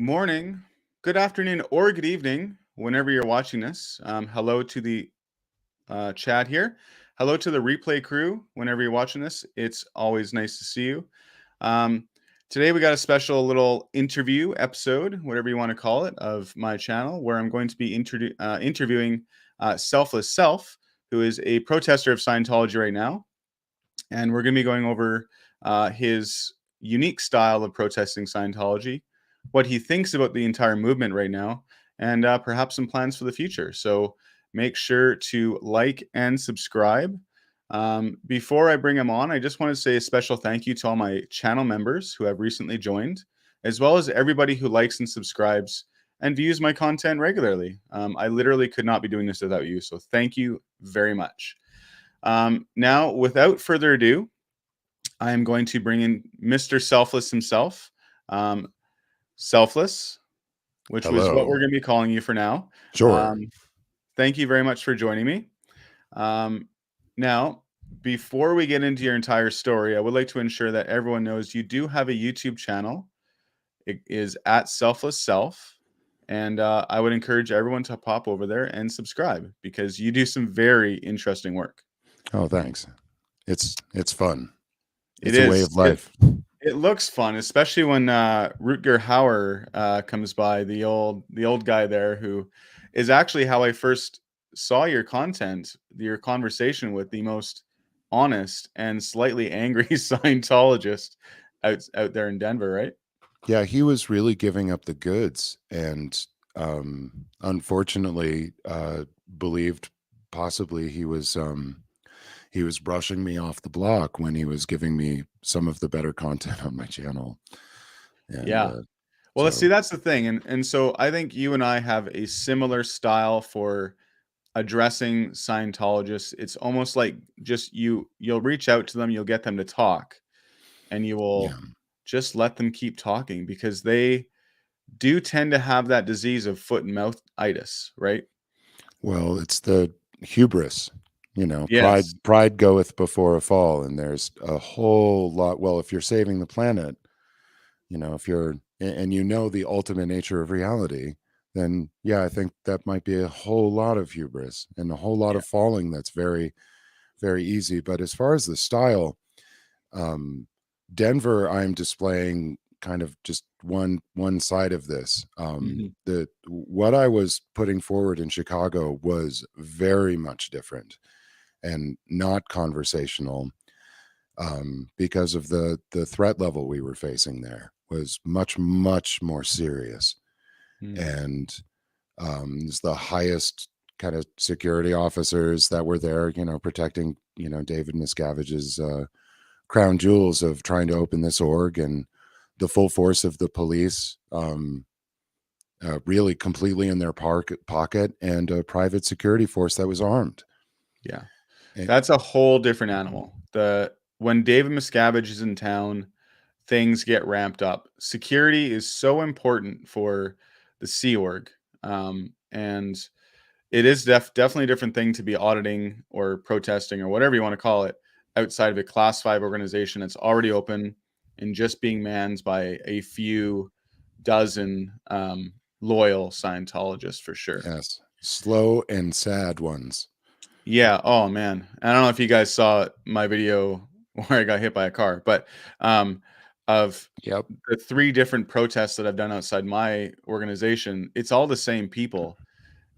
morning, good afternoon, or good evening, whenever you're watching this. Hello to the chat here. Hello to the replay crew, whenever you're watching this. It's always nice to see you. Um, Today, we got a special little interview episode, whatever you want to call it, of my channel, where I'm going to be interviewing Selfless Self, who is a protester of Scientology right now. And we're going to be going over his unique style of protesting Scientology, what he thinks about the entire movement right now, and perhaps some plans for the future. So make sure to like and subscribe. Before I bring him on, I just want to say a special thank you to all my channel members who have recently joined, as well as everybody who likes and subscribes and views my content regularly. I literally could not be doing this without you. So thank you very much. Now, without further ado, I am going to bring in Mr. Selfless himself. Selfless, which was what Hello. we're going to be calling you for now. Sure. Thank you very much for joining me. Now, before we get into your entire story, I would like to ensure that everyone knows you do have a YouTube channel. It is at Selfless Self. And I would encourage everyone to pop over there and subscribe because you do some very interesting work. Oh, thanks. It's fun. It It's a way of life. It looks fun, especially when Rutger Hauer comes by, the old guy there, who is actually how I first saw your content, your conversation with the most honest and slightly angry Scientologist out there in Denver, right? Yeah, he was really giving up the goods, and unfortunately, believed possibly he was brushing me off the block when he was giving me some of the better content on my channel. And Yeah. Well, let's see, that's the thing. And so I think you and I have a similar style for addressing Scientologists. It's almost like just you'll reach out to them, you'll get them to talk, and you will just let them keep talking because they do tend to have that disease of foot and mouth-itis, right? Well, it's the hubris, Yes. pride goeth before a fall. And there's a whole lot. Well, if you're saving the planet, if you're, and the ultimate nature of reality, then yeah, I think that might be a whole lot of hubris and a whole lot of falling. That's very, very easy. But as far as the style, Denver, I'm displaying kind of just one side of this. What I was putting forward in Chicago was very much different and not conversational, because of the threat level we were facing there was much more serious. And it's the highest kind of security officers that were there, protecting, David Miscavige's crown jewels of trying to open this org, and the full force of the police, really completely in their pocket, and a private security force that was armed. Yeah. That's a whole different animal. When David Miscavige is in town, things get ramped up. Security is so important for the Sea Org. And it is definitely a different thing to be auditing or protesting or whatever you want to call it outside of a Class 5 organization that's already open and just being manned by a few dozen loyal Scientologists, for sure. Yes. Slow and sad ones. Yeah. Oh, man. I don't know if you guys saw my video where I got hit by a car, but of the 3 different protests that I've done outside my organization, it's all the same people.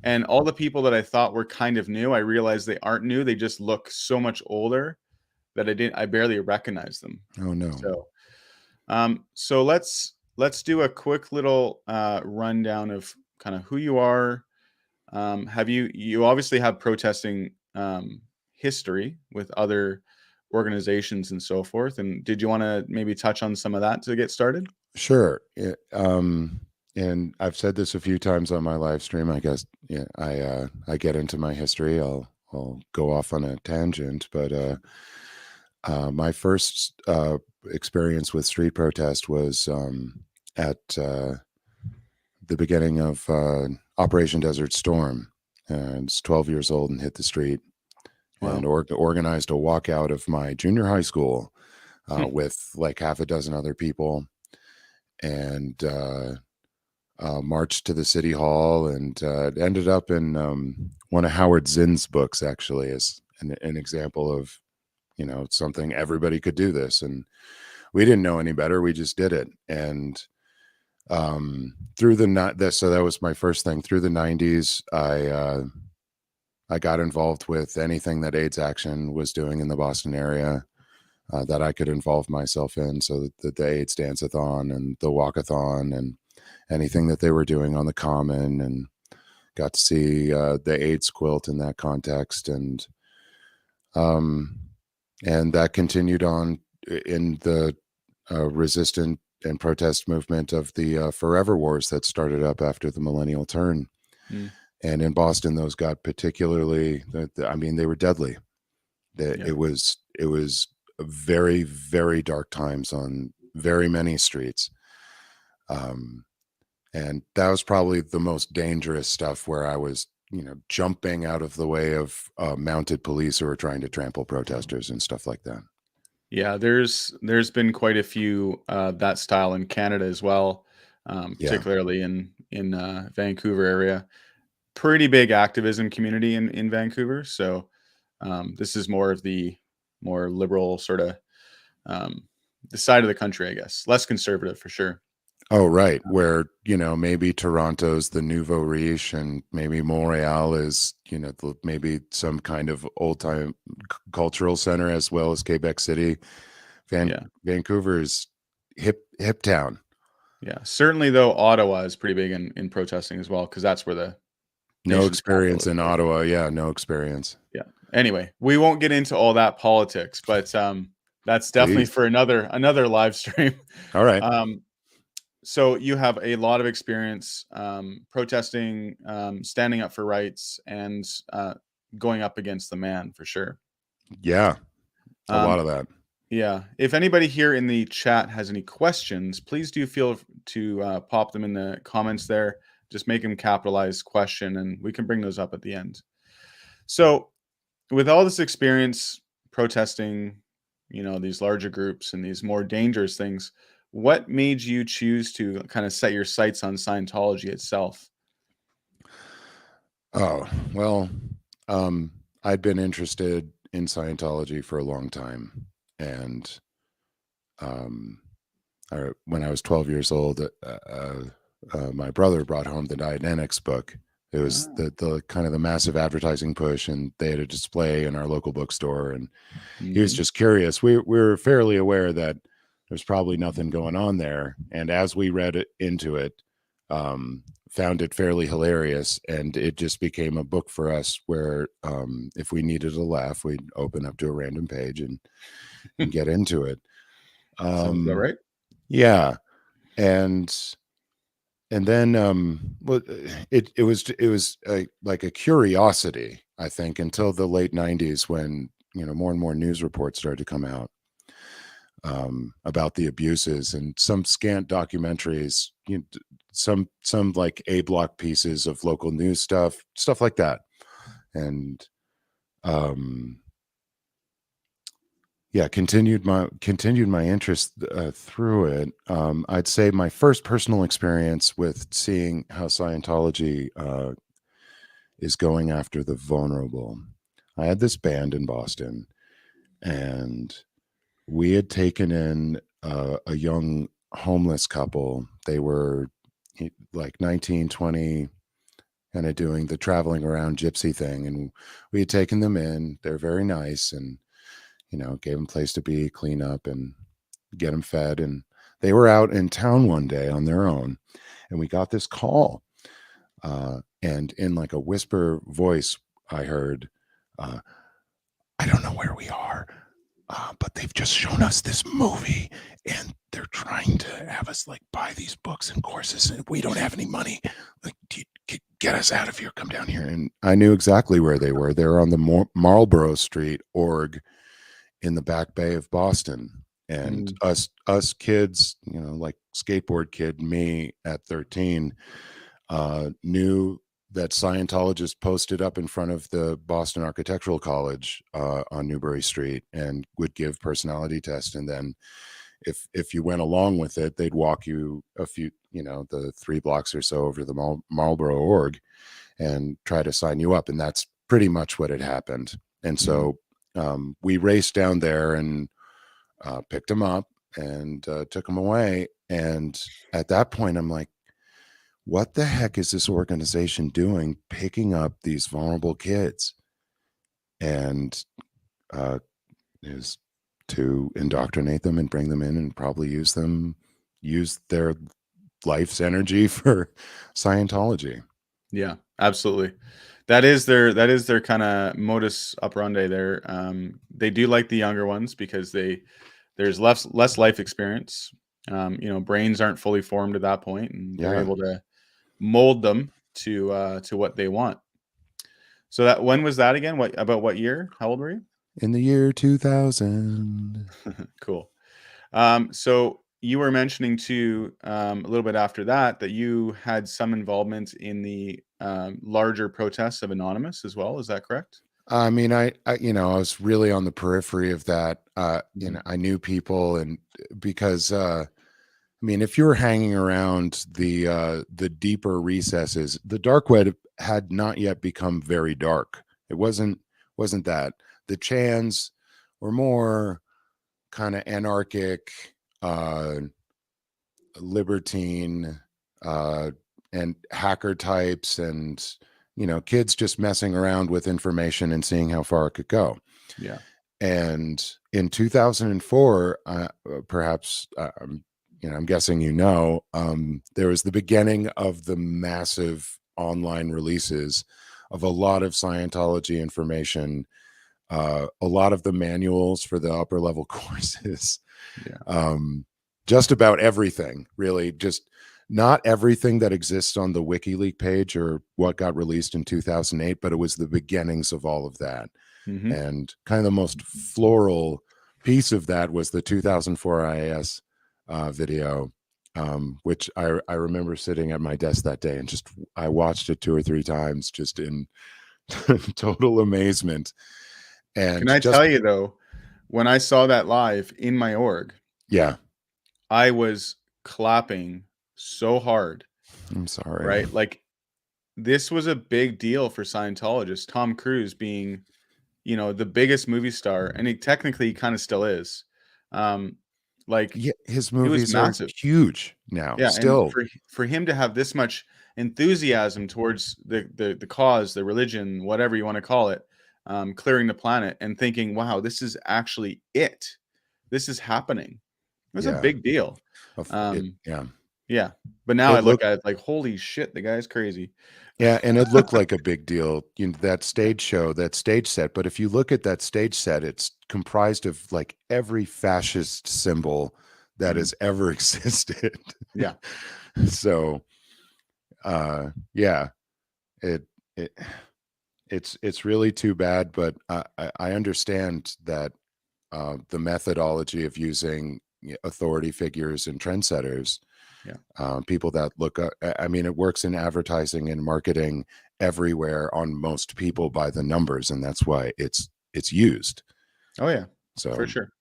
And all the people that I thought were kind of new, I realized they aren't new. They just look so much older that I barely recognize them. Oh no. So let's do a quick little rundown of kind of who you are. You obviously have protesting history with other organizations and so forth. And did you want to maybe touch on some of that to get started? Sure. And I've said this a few times on my live stream. I guess I get into my history. I'll go off on a tangent, but my first experience with street protest was at the beginning of Operation Desert Storm. I was 12 years old and hit the street. Wow. And organized a walkout of my junior high school with like half a dozen other people. And marched to the city hall, and it ended up in one of Howard Zinn's books, actually, as an example of, something everybody could do this. And we didn't know any better. We just did it. And through so that was my first thing. Through the 90s, I got involved with anything that AIDS Action was doing in the Boston area that I could involve myself in. So the AIDS Dance-a-thon and the Walk-a-thon and anything that they were doing on the Common, and got to see the AIDS quilt in that context. And that continued on in the resistant and protest movement of the Forever Wars that started up after the millennial turn. Mm. And in Boston, those got particularly, they were deadly. It was very, very dark times on very many streets. And that was probably the most dangerous stuff, where I was, jumping out of the way of mounted police who were trying to trample protesters and stuff like that. Yeah, there's been quite a few that style in Canada as well, Yeah. particularly in Vancouver area. Pretty big activism community in Vancouver. So this is more of the more liberal sort of the side of the country, I guess. Less conservative for sure. Oh, right. Where, maybe Toronto's the nouveau riche, and maybe Montreal is, maybe some kind of old time cultural center, as well as Quebec City. Vancouver's hip town. Yeah. Certainly, though, Ottawa is pretty big in protesting as well, because that's where the No nation's capital experience is, in right? Ottawa. Yeah, no experience. Yeah. Anyway, we won't get into all that politics, but that's definitely Please. for another live stream. All right. So you have a lot of experience protesting, standing up for rights, and going up against the man for sure. Yeah, a lot Um, of that. yeah. If anybody here in the chat has any questions, please do feel to pop them in the comments there. Just make them capitalized question, and we can bring those up at the end. So with all this experience protesting, these larger groups and these more dangerous things, what made you choose to kind of set your sights on Scientology itself? Oh, well, I'd been interested in Scientology for a long time. And when I was 12 years old, my brother brought home the Dianetics book. It was the kind of the massive advertising push, and they had a display in our local bookstore, and he was just curious. We were fairly aware that there's probably nothing going on there, and as we read into it, found it fairly hilarious, and it just became a book for us where if we needed a laugh, we'd open up to a random page and get into it. Sounds about right. Yeah. And then well, it was like a curiosity, I think, until the late 90s, when more and more news reports started to come out about the abuses, and some scant documentaries, some like A-block pieces of local news stuff like that. And yeah, continued my interest through it. I'd say my first personal experience with seeing how Scientology is going after the vulnerable. I had this band in Boston, and we had taken in a young homeless couple. They were like 19, 20, kind of doing the traveling around gypsy thing, and we had taken them in. They're very nice, and gave them a place to be, clean up, and get them fed. And they were out in town one day on their own, and we got this call. And in like a whisper voice, I heard, I don't know where we are, but they've just shown us this movie, and they're trying to have us like buy these books and courses, and we don't have any money. Like, get us out of here. Come down here. And I knew exactly where they were. They were on the Marlborough Street org in the Back Bay of Boston. And us kids, like skateboard kid me at 13, knew that Scientologists posted up in front of the Boston Architectural College on Newbury Street, and would give personality tests, and then if you went along with it, they'd walk you a few, the 3 blocks or so over to the Marlboro org and try to sign you up. And that's pretty much what had happened. And Mhm. so we raced down there and picked him up and took him away. And at that point, I'm like, what the heck is this organization doing picking up these vulnerable kids? And is to indoctrinate them and bring them in and probably use their life's energy for Scientology. Yeah, absolutely. That is their kinda modus operandi there. They do like the younger ones because there's less life experience. Brains aren't fully formed at that point, and they're Yeah. able to mold them to what they want. So that when was that again? What year? How old were you? In the year 2000. Cool. So you were mentioning too, a little bit after that, that you had some involvement in the larger protests of Anonymous as well. Is that correct? I mean, I was really on the periphery of that. Mhm. I knew people, and because I mean, if you were hanging around the deeper recesses, the dark web had not yet become very dark. It wasn't that. The Chans were more kind of anarchic, uh, libertine, uh, and hacker types, and kids just messing around with information and seeing how far it could go. Yeah. And in 2004, perhaps, I'm guessing there was the beginning of the massive online releases of a lot of Scientology information, a lot of the manuals for the upper level courses, Yeah. um, just about everything, really. Just not everything that exists on the WikiLeaks page or what got released in 2008, but it was the beginnings of all of that. Hmm. And kind of the most floral piece of that was the 2004 IAS video, which I remember sitting at my desk that day and just I watched it 2 or 3 times just in total amazement. Can And I just, tell you though, when I saw that live in my org, yeah, I was clapping so hard, I'm sorry. right? Like this was a big deal for Scientologists. Tom Cruise being, the biggest movie star, and he technically kind of still is. Um, like Yeah, his it was movies are massive. huge now, Yeah, and still. for him to have this much enthusiasm towards the cause, the religion, whatever you want to call it, clearing the planet, and thinking, "Wow, this is actually it. This is happening." It was a Yeah. big deal. It, Um, yeah. yeah, but now I It look looked at it like, "Holy shit, the guy's crazy." Yeah, and it looked like a big deal, that stage show, that stage set. But if you look at that stage set, it's comprised of like every fascist symbol that Mhm. has ever existed. Yeah, So, yeah, it it it's really too bad, but I understand that the methodology of using authority figures and trendsetters, yeah. people that look up, I mean, it works in advertising and marketing everywhere on most people by the numbers, and that's why it's used. Oh, yeah, for So sure.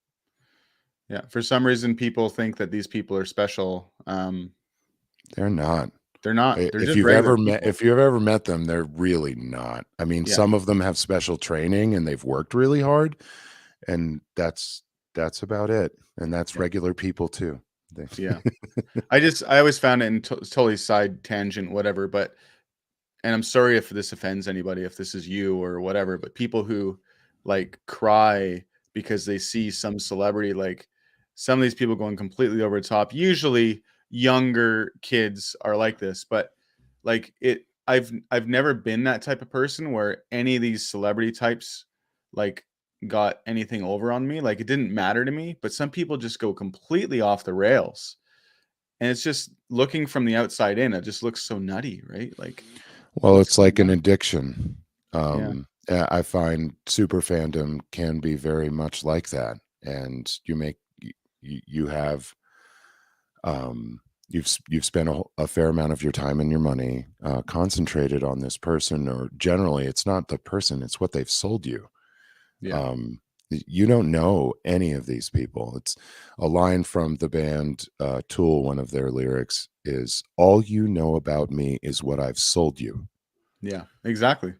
Yeah, for some reason, people think that these people are special. they're not. They're not. They're If just you've regular ever met people. if you've ever met them, they're really not. I mean, Yeah, some of them have special training and they've worked really hard, and that's about it. And that's yeah, regular people too. They yeah. I always found it in totally side tangent, whatever, but and I'm sorry if this offends anybody, if this is you or whatever, but people who like cry because they see some celebrity, like some of these people going completely over the top. Usually younger kids are like this, but like I've never been that type of person where any of these celebrity types like got anything over on me. Like it didn't matter to me, but some people just go completely off the rails. And it's just looking from the outside in, it just looks so nutty, right? Like Well, what's it's going like an on? addiction. Yeah. I find super fandom can be very much like that, and you have you've spent a fair amount of your time and your money concentrated on this person, or generally, it's not the person; it's what they've sold you. Yeah. Um, You don't know any of these people. It's a line from the band Tool. One of their lyrics is, "All you know about me is what I've sold you." Yeah, exactly.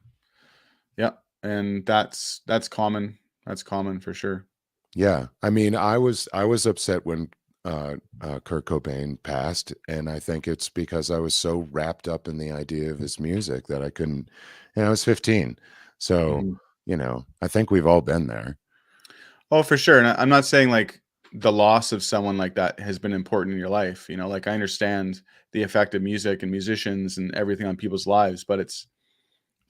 Yeah, and that's common. That's common for sure. Yeah, I mean, I was upset when Kurt Cobain passed, and I think it's because I was so wrapped up in the idea of his music that I couldn't. I was 15, so Mhm. I think we've all been there. Oh, for sure, and I'm not saying, like, the loss of someone like that has been important in your life, like, I understand the effect of music and musicians and everything on people's lives, but it's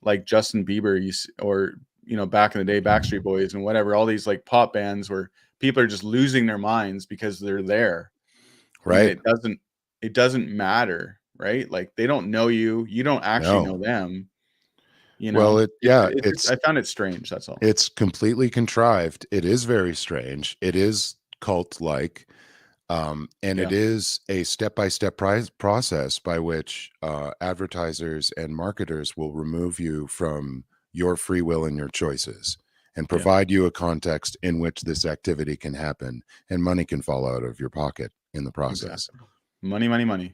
like Justin Bieber, or, back in the day, Backstreet Boys and whatever, all these, like, pop bands where people are just losing their minds because they're there, and Right? it doesn't matter, right? Like, they don't know you, you don't actually No. know them, you Well, know? yeah, It's just I found it strange, that's all. it's completely contrived. It is very strange. It is cult like. And it Yeah, is a step-by-step process by which advertisers and marketers will remove you from your free will and your choices and yeah, provide you a context in which this activity can happen and money can fall out of your pocket in the process. exactly. Money, money, money.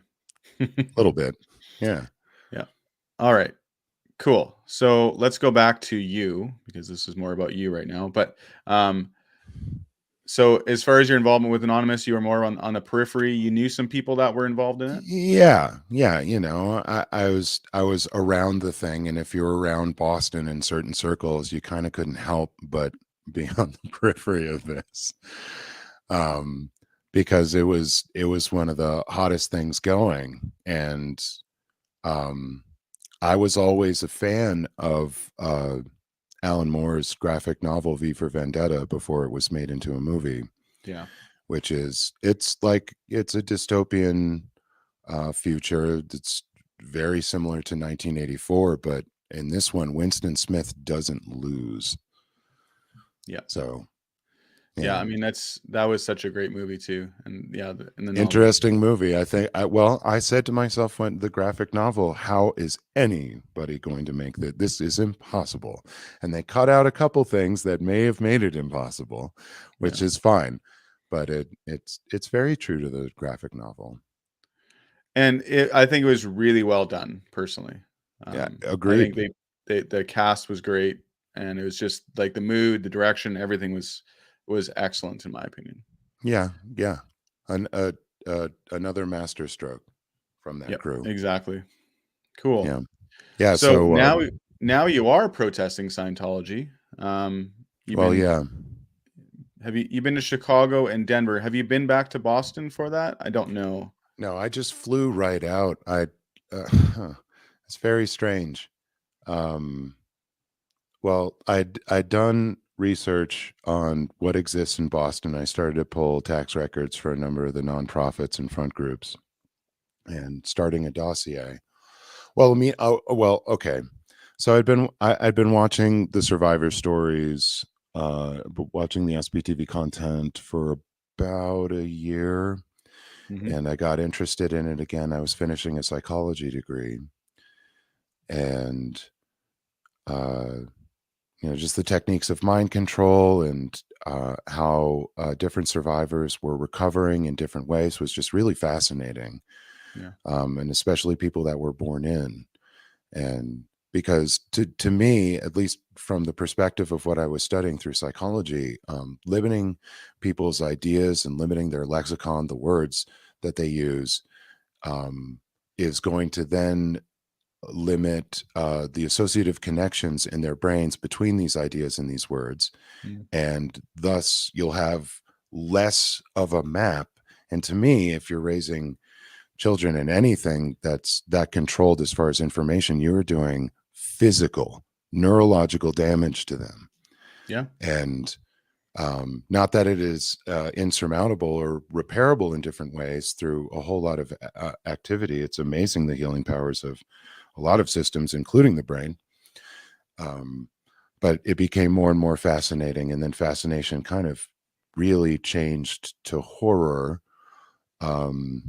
A little bit. Yeah. Yeah. Alright, cool. So, let's go back to you, because this is more about you right now, but, so as far as your involvement with Anonymous, you were more on the periphery, you knew some people that were involved in it? Yeah, yeah, I was around the thing, and if you're around Boston in certain circles, you kind of couldn't help but be on the periphery of this. Um, because it was one of the hottest things going. And um I was always a fan of Alan Moore's graphic novel V for Vendetta before it was made into a movie, Yeah, which it's a dystopian future that's very similar to 1984, but in this one, Winston Smith doesn't lose. yeah. So, Yeah, yeah, I mean, that was such a great movie too, and yeah, and the novel as interesting well. movie. I think, I said to myself when the graphic novel, how is anybody going to make that? This is impossible. And they cut out a couple things that may have made it impossible, Yeah, which is fine. But it's very true to the graphic novel. and I think it was really well done, personally. Yeah, I think agreed. the cast was great, and it was just, like, the mood, the direction, everything was excellent in my opinion. Yeah, yeah. An another master stroke from that Yep, crew. exactly. Cool. Yeah. Yeah, So so, now you are protesting Scientology. Um, you've well, been yeah. have you been to Chicago and Denver? Have you been back to Boston for that? I don't know. No, I just flew right out. It's very strange. Um, well, I'd done research on what exists in Boston. I started to pull tax records for a number of the nonprofits and front groups and starting a dossier. Well, okay. So I'd been watching the survivor stories, watching the SBTV content for about a year, Mhm. and I got interested in it again. I was finishing a psychology degree, and uh, just the techniques of mind control and how different survivors were recovering in different ways was just really fascinating, Yeah. and especially people that were born in. And because to me, at least from the perspective of what I was studying through psychology, limiting people's ideas and limiting their lexicon, the words that they use, um, is going to then limit the associative connections in their brains between these ideas and these words, Mm. and thus you'll have less of a map. And to me, if you're raising children in anything that's that controlled as far as information, you're doing physical neurological damage to them. Yeah. And not that it is insurmountable or repairable in different ways through a whole lot of activity. It's amazing the healing powers of a lot of systems, including the brain. um, but it became more and more fascinating, and then fascination kind of really changed to horror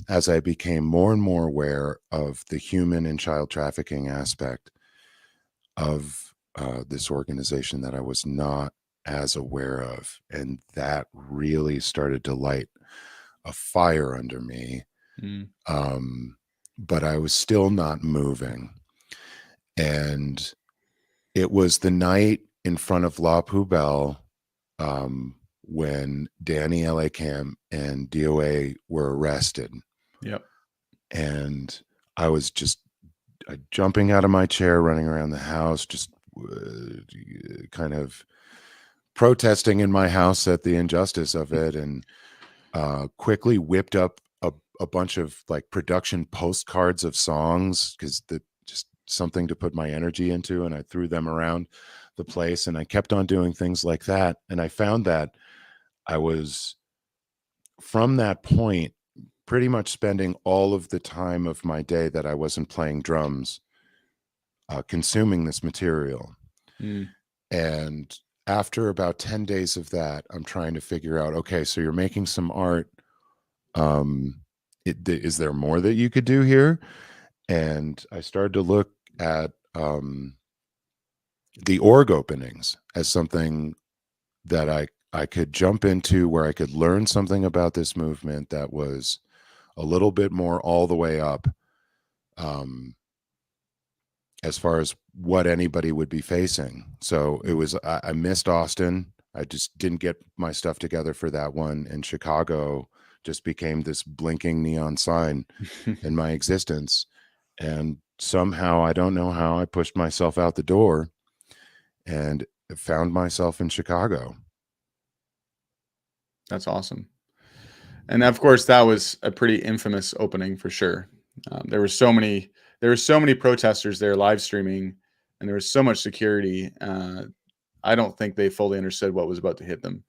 as I became more and more aware of the human and child trafficking aspect of this organization that I was not as aware of. And that really started to light a fire under me. Mm. But I was still not moving. And it was the night in front of La Poubelle, when Danny LA Cam and DOA were arrested. Yep. And I was just jumping out of my chair, running around the house, just kind of protesting in my house at the injustice of it, and quickly whipped up a bunch of like production postcards of songs, because the just something to put my energy into, and I threw them around the place, and I kept on doing things like that. And I found that I was, from that point, pretty much spending all of the time of my day that I wasn't playing drums consuming this material. Mm. And after about 10 days of that, I'm trying to figure out, okay, so you're making some art. Is there more that you could do here? And I started to look at the org openings as something that I could jump into, where I could learn something about this movement that was a little bit more all the way up, as far as what anybody would be facing. So it was, I missed Austin. I just didn't get my stuff together for that one. And Chicago just became this blinking neon sign in my existence. And somehow, I don't know how, I pushed myself out the door and found myself in Chicago. That's awesome. And of course, that was a pretty infamous opening for sure. There were so many protesters there live streaming, and there was so much security. I don't think they fully understood what was about to hit them.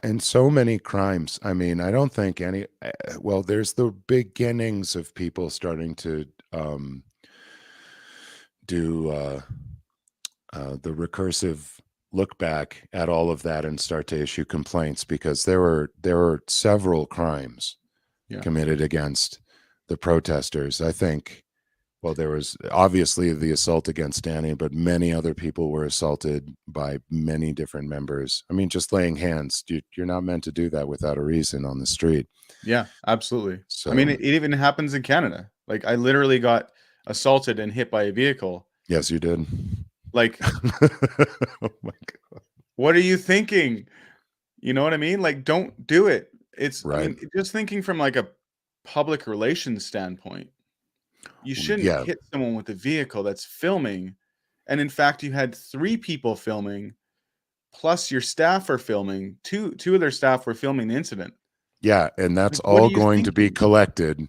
And so many crimes. I mean, I don't think any, well, there's the beginnings of people starting to do the recursive look back at all of that and start to issue complaints, because there were several crimes committed against the protesters. I think, well, there was obviously the assault against Danny, but many other people were assaulted by many different members. I mean, just laying hands, you're not meant to do that without a reason on the street. Yeah, absolutely. So, I mean, it even happens in Canada. Like, I literally got assaulted and hit by a vehicle. yes, you did. Like, oh my God. what are you thinking? You know what I mean? Like, don't do it. It's, I Right. mean, just thinking from like a public relations standpoint, you shouldn't Yeah. hit someone with a vehicle that's filming. And in fact, you had 3 people filming, plus your staff are filming. Two of their staff were filming the incident. Yeah. And that's Like, what are all you going to be thinking? collected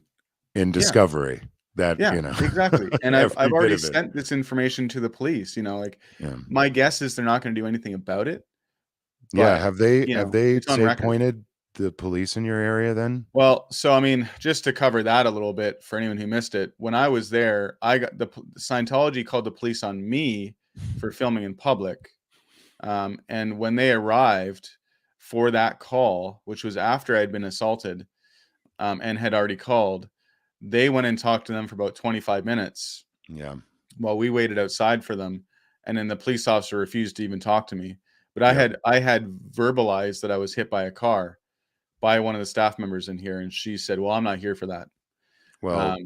in Yeah. Discovery. That, Yeah, exactly. And I've every bit already of it. sent this information to the police, like, Yeah. my guess is they're not gonna do anything about it, Yeah. but, Have they it's on say record. pointed the police in your area then? Well, so, I mean, just to cover that a little bit for anyone who missed it, when I was there, I got Scientology called the police on me for filming in public, and when they arrived for that call, which was after I'd been assaulted, and had already called, they went and talked to them for about 25 minutes Yeah. while we waited outside for them, and then the police officer refused to even talk to me. But Yep. I had verbalized that I was hit by a car by one of the staff members in here, and she said, "Well, I'm not here for that." Well,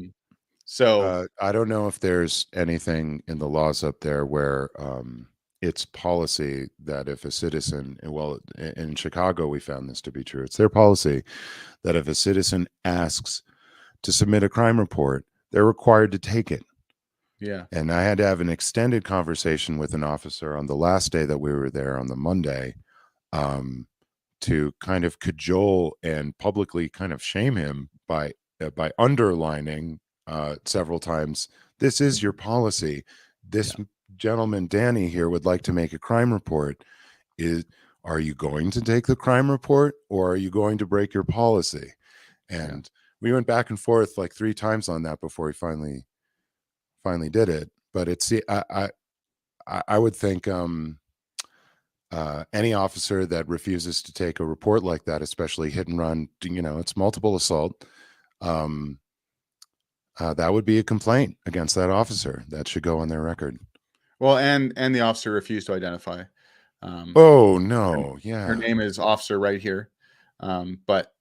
So I don't know if there's anything in the laws up there where it's policy that if a citizen, well, in Chicago, we found this to be true. It's their policy that if a citizen asks to submit a crime report, they're required to take it. yeah, And I had to have an extended conversation with an officer on the last day that we were there, on the Monday, to kind of cajole and publicly kind of shame him by underlining several times, this is your policy. This yeah, gentleman Danny here would like to make a crime report. Is Are you going to take the crime report, or are you going to break your policy? yeah. And we went back and forth like 3 times on that before he finally did it. But it's I would think any officer that refuses to take a report like that, especially hit and run, it's multiple assault. That would be a complaint against that officer. That should go on their record. Well, and the officer refused to identify. Oh Her, no, her yeah. name is Officer right here. But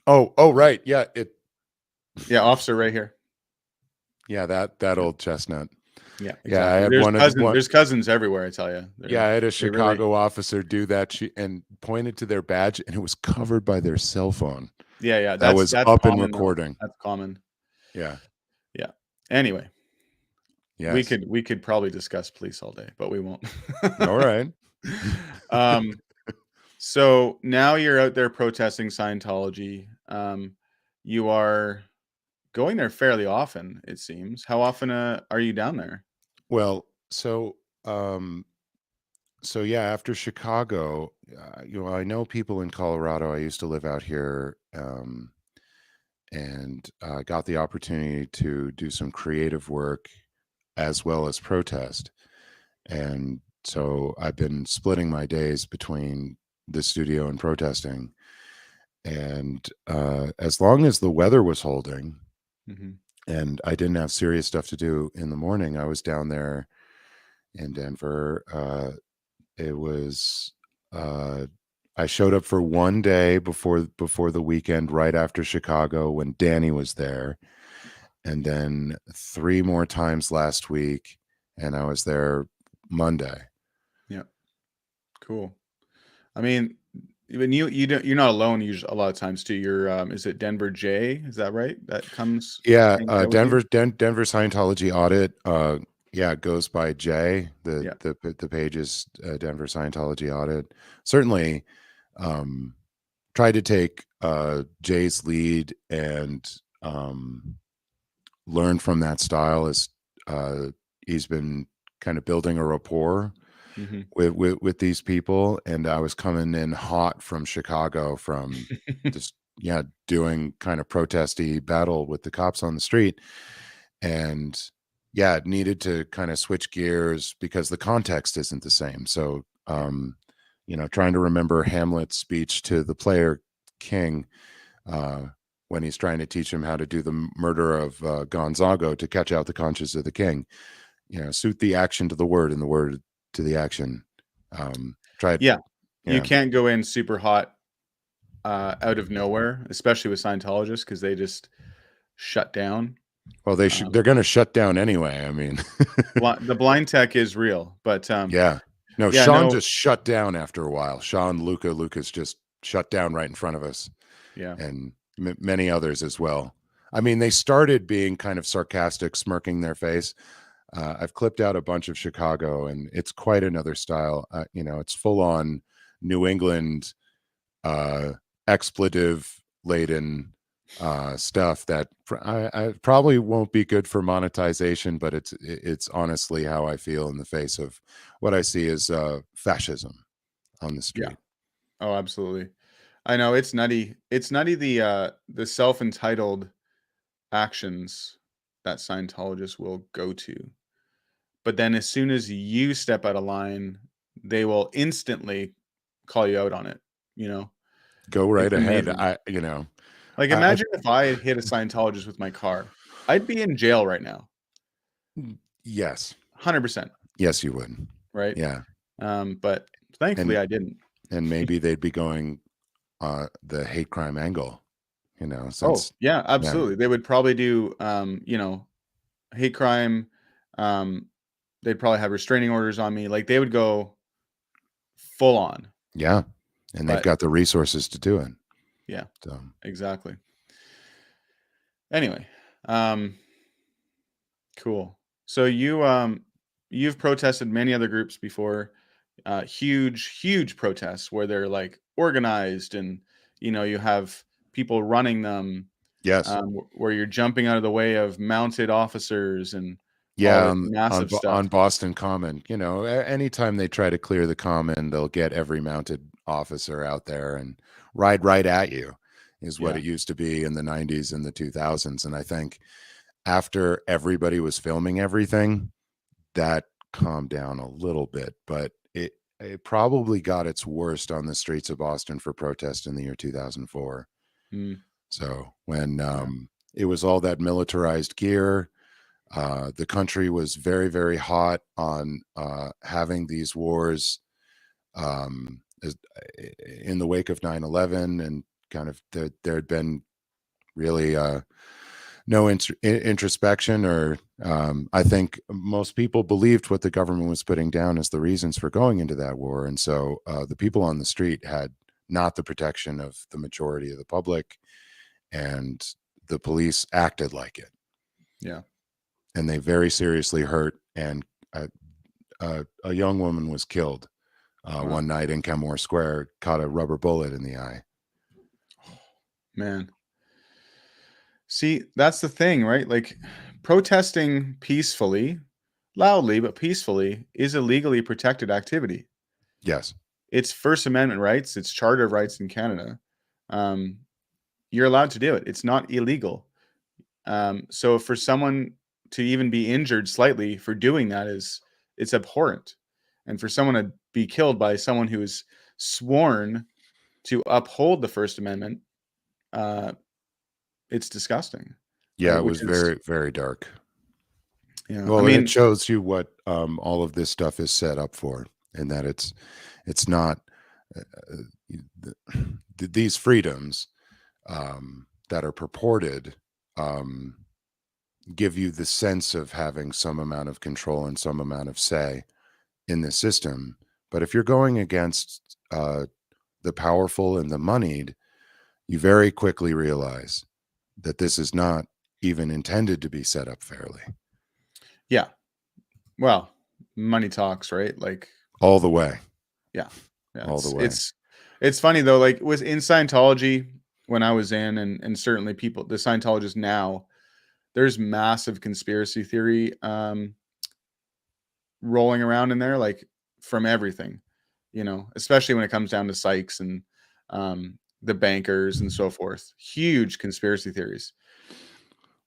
Oh, right, yeah. yeah, Officer right here. Yeah, that Yeah, old chestnut. yeah, Yeah, I exactly. had There's one of the cousins. one. There's cousins everywhere. I tell you, Yeah, I had a they really. Chicago officer do that. She and pointed to their badge, and it was covered by their cell phone. Yeah, yeah. That That's was that's up and common though. recording. That's common. Yeah. Yeah. Anyway, we Yes. could we could probably discuss police all day, but we won't. All right. um. So now you're out there protesting Scientology. You are going there fairly often, it seems. How often are you down there? Well, um, so yeah, after Chicago, I know people in Colorado. I used to live out here, and got the opportunity to do some creative work as well as protest. And so I've been splitting my days between the studio and protesting. And as long as the weather was holding Hmm. and I didn't have serious stuff to do in the morning, I was down there in Denver. It was uh, I showed up for one day before the weekend, right after Chicago when Danny was there, and then three more times last week, and I was there Monday. Yeah. Cool. I mean, even you don't, you're not alone usually a lot of times too. You're is it Denver J? Is that right? That comes Yeah, hangs out with you? Denver Scientology audit. Yeah, it goes by Jay. Yeah. The page is Denver Scientology audit. Certainly, um, tried to take Jay's lead and learn from that style. As uh, he's been kind of building a rapport Hmm. with these people, and I was coming in hot from Chicago from just doing kind of protesty battle with the cops on the street, and yeah, it needed to kind of switch gears because the context isn't the same. So trying to remember Hamlet's speech to the player king, uh, when he's trying to teach him how to do the murder of Gonzago to catch out the conscience of the king. Suit the action to the word and the word to the action. Tried, Yeah. You yeah. can't go in super hot out of nowhere, especially with Scientologists, because they just shut down. Well, they should. Um, They're going to shut down anyway. I mean, the blind tech is real, but yeah. No, yeah, Sean no, just shut down after a while. Lucas just shut down right in front of us, yeah, and many others as well. I mean, they started being kind of sarcastic, smirking their face. I've clipped out a bunch of Chicago, and it's quite another style. It's full on New England, uh, expletive laden stuff that I probably won't be good for monetization, but it's honestly how I feel in the face of what I see as fascism on the yeah. street. Oh, absolutely. I know it's nutty. It's nutty the self-entitled actions that Scientologists will go to. But then as soon as you step out of line, they will instantly call you out on it, you know? Go right It's ahead. amazing. Like, I imagine if I had hit a Scientologist with my car. I'd be in jail right now. yes, 100%, yes, you would. right? Yeah, But thankfully and I didn't. maybe they'd be going the hate crime angle. Oh, Since yeah, yeah, absolutely. They would probably do, hate crime. Um, they'd probably have restraining orders on me. Like, they would go full on. yeah, and they've But got the resources to do it. yeah, So exactly. Anyway, um, cool. So you've protested many other groups before, huge protests where they're like organized and you have people running them, yes, where you're jumping out of the way of mounted officers and all yeah, this massive stuff. On Boston Common, anytime they try to clear the common, they'll get every mounted officer out there and ride right at you, is what Yeah. it used to be in the 90s and the 2000s. And I think after everybody was filming everything, that calmed down a little bit, but it probably got its worst on the streets of Boston for protest in the year 2004. Mm, So when yeah. it was all that militarized gear, the country was very, very hot on having these wars as, in the wake of 9/11, and kind of there had been really no introspection, or I think most people believed what the government was putting down as the reasons for going into that war. And so the people on the street had not the protection of the majority of the public, and the police acted like it. Yeah. And they very seriously hurt, and a young woman was killed Wow. one night in Kenmore Square, caught a rubber bullet in the eye. Man. See, that's the thing, right? Like protesting peacefully, loudly, but peacefully is a legally protected activity. Yes. It's First Amendment rights, it's Charter of Rights in Canada. Um, you're allowed to do it. It's not illegal. So for someone to even be injured slightly for doing that it's abhorrent. And for someone to be killed by someone who is sworn to uphold the First Amendment, uh, it's disgusting, Yeah, right? it Which was is, very, very dark. I Well, and it mean, shows you what all of this stuff is set up for, and that it's not the, these freedoms that are purported um, give you the sense of having some amount of control and some amount of say in the system. But if you're going against the powerful and the moneyed, you very quickly realize that this is not even intended to be set up fairly. yeah. Well, money talks, right? Like, All the way. yeah, yeah. All the It's way. it's funny though. Like with in Scientology, when I was in, and certainly people, the Scientologists now, there's massive conspiracy theory rolling around in there, like from everything, especially when it comes down to Sykes and the bankers and so forth. Huge conspiracy theories.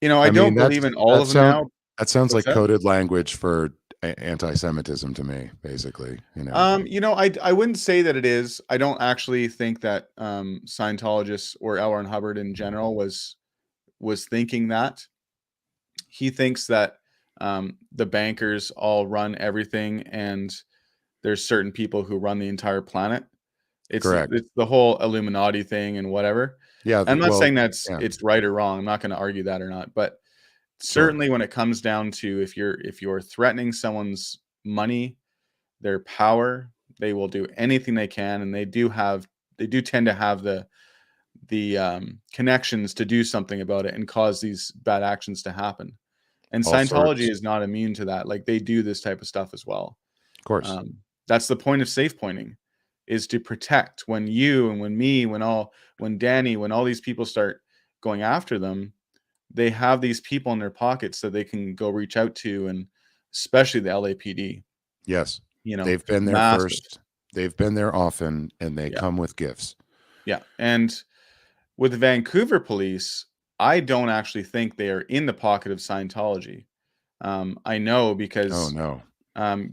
I I mean, don't believe in all that of them sound now. that sounds What's like that? coded language for anti-Semitism to me, basically, I wouldn't say that it is. I don't actually think that Scientologists or L. Ron Hubbard in general was thinking that. He thinks that the bankers all run everything, and there's certain people who run the entire planet. Correct. It's the whole Illuminati thing and whatever. Yeah, I'm not well, saying that's yeah, it's right or wrong. I'm not going to argue that or not, but sure. certainly when it comes down to if you're threatening someone's money, their power, they will do anything they can, and they do tend to have the connections to do something about it and cause these bad actions to happen. And All Scientology sorts. is not immune to that. Like they do this type of stuff as well. Of course. Um, that's the point of safe pointing, is to protect when you and when me, when Danny, when all these people start going after them, they have these people in their pockets that they can go reach out to, and especially the LAPD, Yes. you know, They've been there massive. first. They've been there often, and they Yeah. come with gifts. Yeah. And with the Vancouver police, I don't actually think they are in the pocket of Scientology. I know Oh, because no.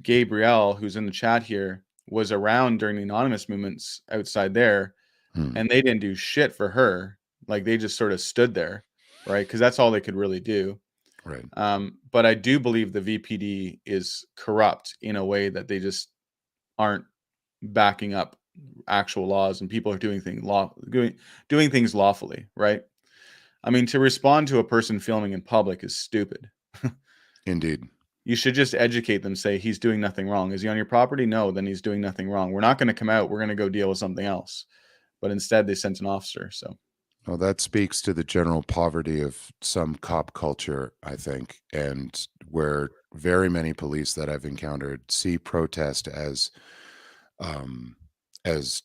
Gabrielle, who's in the chat here, was around during the anonymous movements outside there, Hmm. and they didn't do shit for her. Like they just sort of stood there, right? Because that's all they could really do. Right. But I do believe the VPD is corrupt in a way that they just aren't backing up actual laws, and people are doing things lawfully, right? I mean, to respond to a person filming in public is stupid. Indeed. You should just educate them, say he's doing nothing wrong. Is he on your property? No, then he's doing nothing wrong. We're not going to come out. We're going to go deal with something else. But instead, they sent an officer. So, Well, that speaks to the general poverty of some cop culture, I think, and where very many police that I've encountered see protest um, as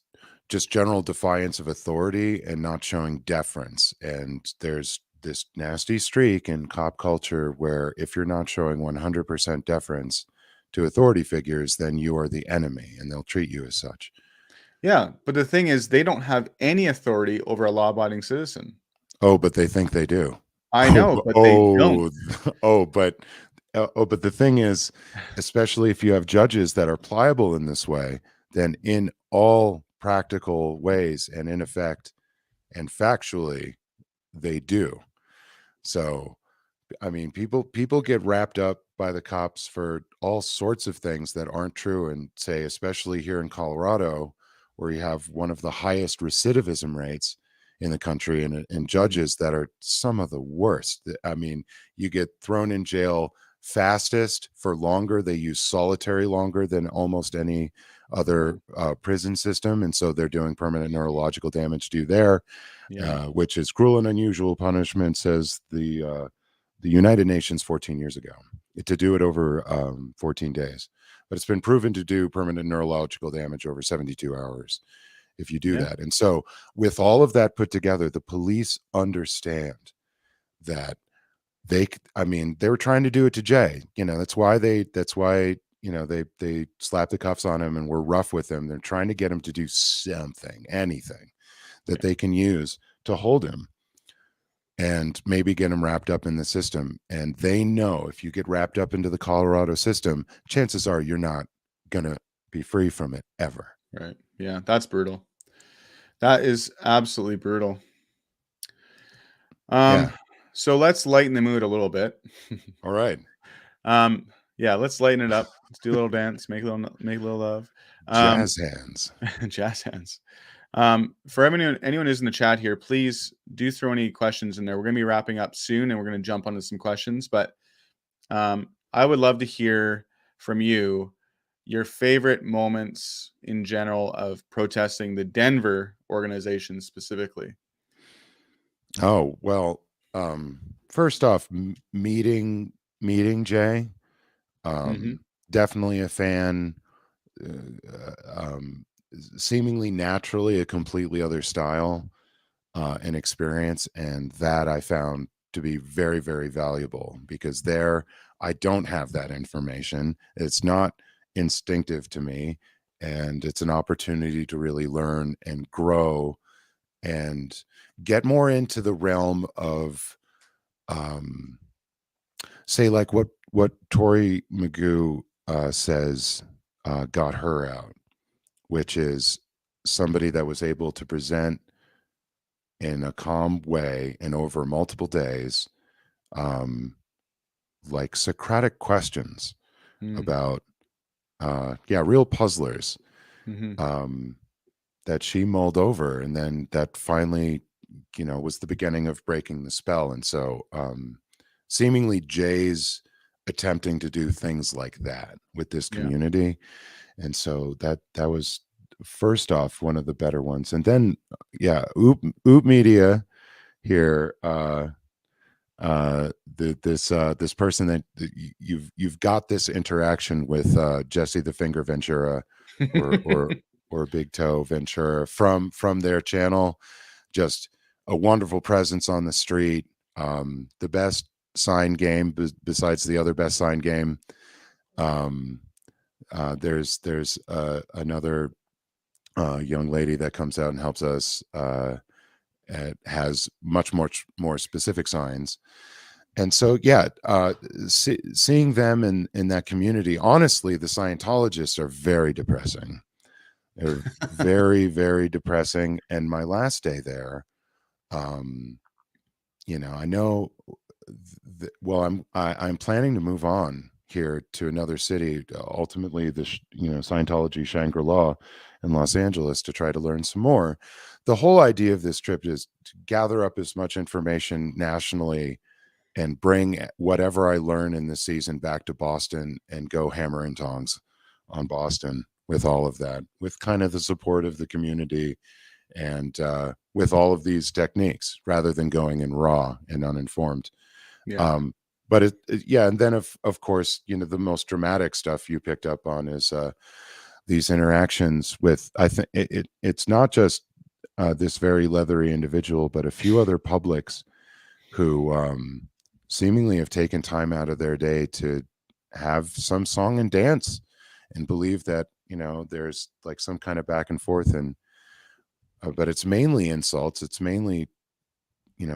just general defiance of authority and not showing deference. And there's this nasty streak in cop culture where if you're not showing 100% deference to authority figures, then you are the enemy, and they'll treat you as such. yeah. But the thing is, they don't have any authority over a law abiding citizen. Oh, but they think they do. I Oh, know, but they don't. oh, but the thing is, especially if you have judges that are pliable in this way, then in all practical ways and in effect and factually, they do. So, I mean, people get wrapped up by the cops for all sorts of things that aren't true. And say, especially here in Colorado, where you have one of the highest recidivism rates in the country, and Mhm. judges that are some of the worst. I mean, you get thrown in jail fastest for longer. They use solitary longer than almost any Wow. other prison system. And so they're doing permanent neurological damage to you there, Yeah. which is cruel and unusual punishment, says the United Nations 14 years ago, to do it over 14 days. But it's been proven to do permanent neurological damage over 72 hours if you do Yeah. that. And so, with all of that put together, the police understand that I mean, they were trying to do it to Jay. That's why, they slapped the cuffs on him and were rough with him. They're trying to get him to do something, anything that Yeah. they can use to hold him and maybe get him wrapped up in the system. And they know if you get wrapped up into the Colorado system, chances are you're not going to be free from it ever. Right. Yeah. That's brutal. That is absolutely brutal. Yeah. Um, so let's lighten the mood a little bit. All right. um, yeah, let's lighten it up. Let's do a little dance, make a little love. Um, Jazz hands. jazz hands. For anyone who's in the chat here, please do throw any questions in there. We're going to be wrapping up soon, and we're going to jump onto some questions. But I would love to hear from you your favorite moments in general of protesting the Denver organization specifically. Oh, well, first off, meeting Jay, Hmm. definitely a fan, seemingly naturally a completely other style, and experience, and that I found to be very, very valuable, because there I don't have that information. It's not instinctive to me, and it's an opportunity to really learn and grow and get more into the realm of, um, say, like what Tori Magoo says got her out, which is somebody that was able to present in a calm way and over multiple days, um, like Socratic questions about, yeah, real puzzlers, Mm-hmm. um, that she mulled over, and then that finally, was the beginning of breaking the spell. And so, seemingly Jay's attempting to do things like that with this Yeah. community. And so that was first off one of the better ones. And then, yeah, Oop Media here, this person that you've got this interaction with, Jesse the Finger Ventura, or Big Toe Ventura, from their channel. Just a wonderful presence on the street. The best sign game, besides the other best sign game. um there's another young lady that comes out and helps us, has much more specific signs. And so, yeah, seeing them in that community, honestly, the Scientologists are very depressing. They're very, very depressing. And my last day there, um, I know, well, I'm planning to move on here to another city, ultimately Scientology Shangri-La in Los Angeles, to try to learn some more. The whole idea of this trip is to gather up as much information nationally and bring whatever I learn in this season back to Boston and go hammer and tongs on Boston with all of that, with kind of the support of the community, and with all of these techniques, rather than going in raw and uninformed. Yeah. Um, but yeah, and then of course, the most dramatic stuff you picked up on is these interactions with, I think it's not just this very leathery individual, but a few other publics who, seemingly have taken time out of their day to have some song and dance, and believe that, there's like some kind of back and forth. And but it's mainly insults. It's mainly,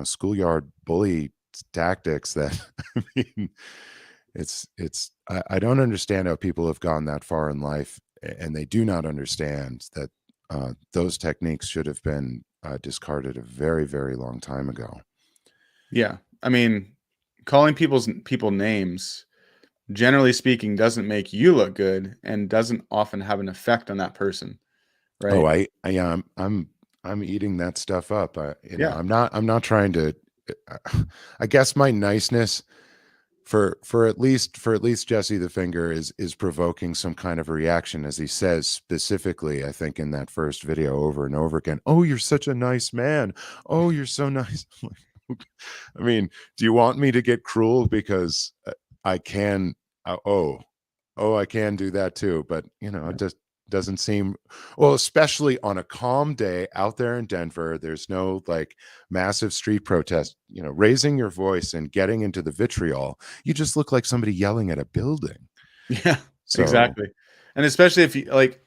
schoolyard bully tactics that I mean, I don't understand how people have gone that far in life, and they do not understand that those techniques should have been discarded a very, very long time ago. Yeah. I mean, calling people names generally speaking, doesn't make you look good and doesn't often have an effect on that person, Oh, right? I'm eating that stuff up. Yeah. I'm not trying to. I guess my niceness for at least Jesse the Finger is provoking some kind of a reaction, as he says specifically, I think in that first video over and over again. Oh, you're such a nice man. Oh, you're so nice. I mean, do you want me to get cruel because I can? Oh, oh, I can do that too, but Yeah. it just doesn't seem well, especially on a calm day out there in Denver. There's no like massive street protest, raising your voice and getting into the vitriol. You just look like somebody yelling at a building. Yeah, So exactly. And especially if you like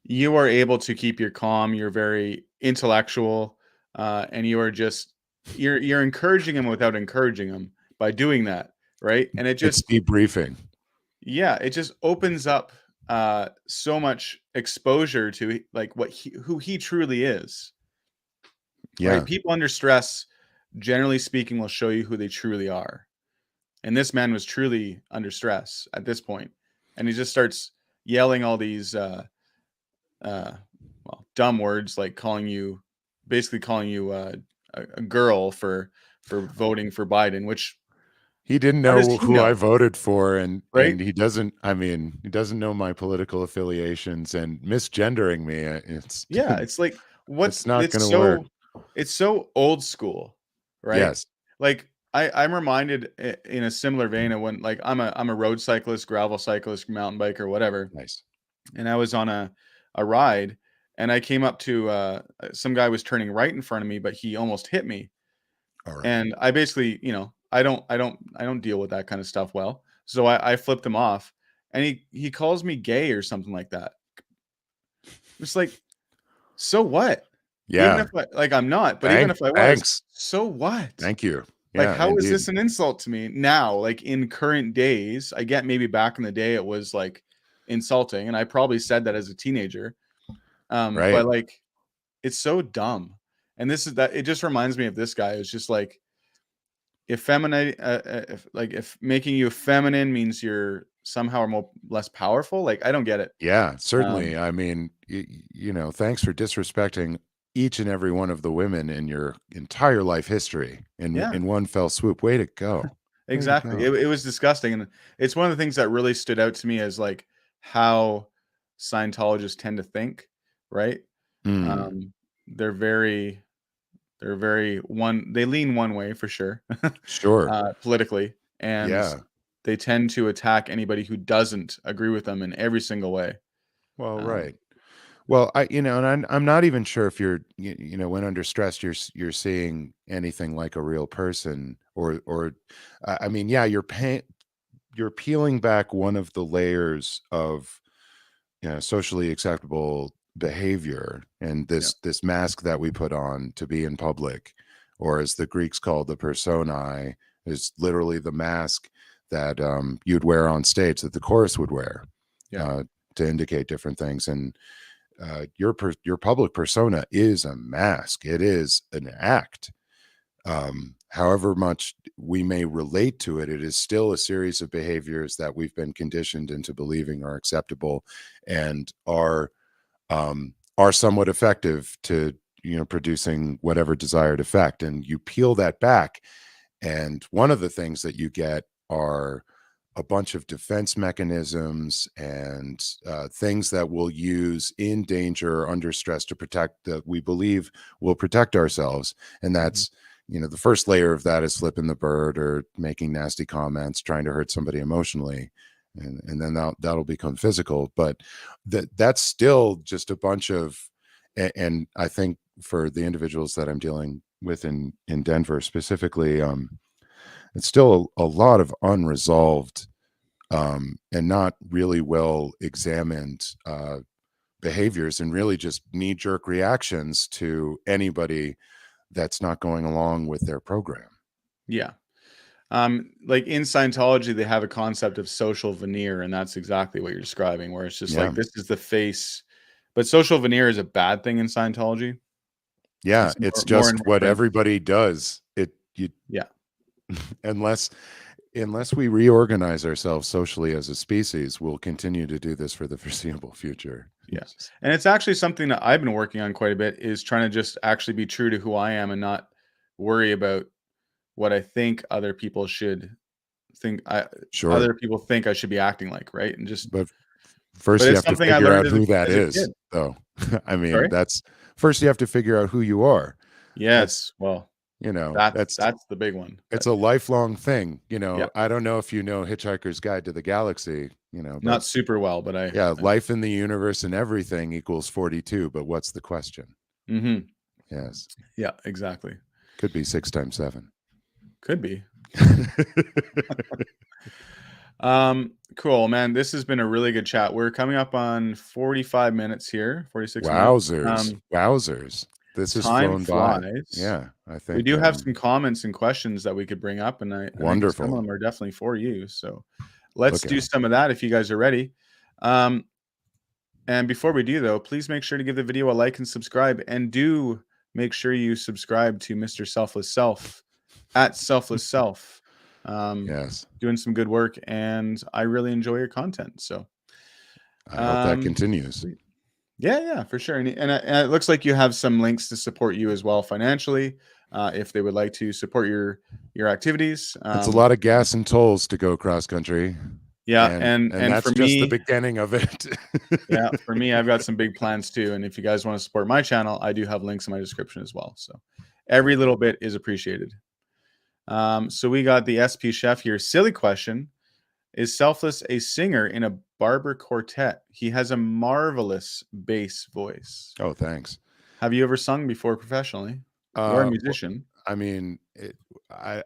you are able to keep your calm, you're very intellectual, and you are just you're encouraging him without encouraging him by doing that, right? And it it's just debriefing. yeah, it just opens up so much exposure to like who he truly is, right? Yeah. People under stress, generally speaking, will show you who they truly are. And this man was truly under stress at this point, and he just starts yelling all these uh, well, dumb words like basically calling you a girl for voting for Biden. Which He didn't how does know he who I know, voted for, and right? he doesn't, I mean, he doesn't know my political affiliations, and misgendering me, it's Yeah, it's like it's not gonna work. it's so old school, right? Yes. Like I'm reminded in a similar vein of when like I'm a road cyclist, gravel cyclist, mountain biker, whatever, Nice. and I was on a ride, and I came up to some guy was turning right in front of me, but he almost hit me, All right. and I basically, I don't deal with that kind of stuff well, so I flipped him off, and he calls me gay or something like that. It's like, so what? Even Yeah. if I'm not, but even if I was, Thanks. so what? Thank you. Like, Yeah, how is indeed. this an insult to me now? Like in current days, I get maybe back in the day it was like insulting, and I probably said that as a teenager. Right. But like it's so dumb. And this is that it just reminds me of this guy. It's just like if making you feminine means you're somehow more less powerful, like I don't get it. Yeah, Um, certainly. I mean, thanks for disrespecting each and every one of the women in your entire life history yeah, in one fell swoop. Way to go. Way to exactly. go. It was disgusting, and it's one of the things that really stood out to me as like how Scientologists tend to think, right? Mm, Um, they're very they lean one way for sure, sure. politically, and Yeah. they tend to attack anybody who doesn't agree with them in every single way. Well, Um, right. Well, and I'm not even sure if when under stress, you're seeing anything like a real person, or I mean, yeah, you're peeling back one of the layers of socially acceptable behavior, and yeah, this mask that we put on to be in public, or as the Greeks called the personae, is literally the mask that you'd wear on stage, that the chorus would wear, yeah, uh, to indicate different things. And your public persona is a mask. It is an act. However much we may relate to it, it is still a series of behaviors that we've been conditioned into believing are acceptable and are somewhat effective to producing whatever desired effect. And you peel that back, and one of the things that you get are a bunch of defense mechanisms and things that we'll use in danger or under stress to protect, that we believe will protect ourselves. And mhm, that's, the first layer of that is flipping the bird or making nasty comments, trying to hurt somebody emotionally. And then that'll become physical. But that's still just a bunch of, and I think for the individuals that I'm dealing with in Denver specifically, it's still a lot of unresolved and not really well examined behaviors, and really just knee jerk reactions to anybody that's not going along with their program. yeah. Like in Scientology, they have a concept of social veneer, and that's exactly what you're describing, where it's just Yeah. like this is the face, but social veneer is a bad thing in Scientology. Yeah. It's It's more in just what reference, everybody does. yeah, Unless unless we reorganize ourselves socially as a species, we'll continue to do this for the foreseeable future. Yeah. And it's actually something that I've been working on quite a bit, is trying to just actually be true to who I am and not worry about what I think other people should think. Sure. Other people think I should be acting like, right? And just, But but first you it's have to something I figure learned out who that as a is, kid. though. I mean, Sorry? that's first you have to figure out who you are. That's, Yes. Well, that's that's the big one. it's But a lifelong thing. yeah, I don't know if you know Hitchhiker's Guide to the Galaxy, but not super well, but yeah, life in the universe and everything equals 42. But what's the question? Mhm. Yes. Yeah, exactly. Could be 6 times 7. Could be. Cool, man. This has been a really good chat. We're coming up on 45 minutes here, 46 minutes. Wowzers. This has Time flown by. flies. Yeah, I We think do have some comments and questions that we could bring up, and I think some of wonderful. them are definitely for you. So let's Look do out. some of that if you guys are ready. Um, and before we do, though, please make sure to give the video a like and subscribe, and do make sure you subscribe to Mr. Selfless Self at Selfless Self. Yes. Doing some good work, and I really enjoy your content. So I hope that continues. sweet. Yeah, for sure. And it looks like you have some links to support you as well financially, if they would like to support your activities. It's a lot of gas and tolls to go cross country. Yeah, And and that's for just the me, beginning of it. yeah, for me, I've got some big plans too. And if you guys want to support my channel, I do have links in my description as well. So every little bit is appreciated. So we got the SP Chef here. Silly question. Is Selfless a singer in a barber quartet? He has a marvelous bass voice. Oh, thanks. Have you ever sung before professionally? You're a musician. I mean, I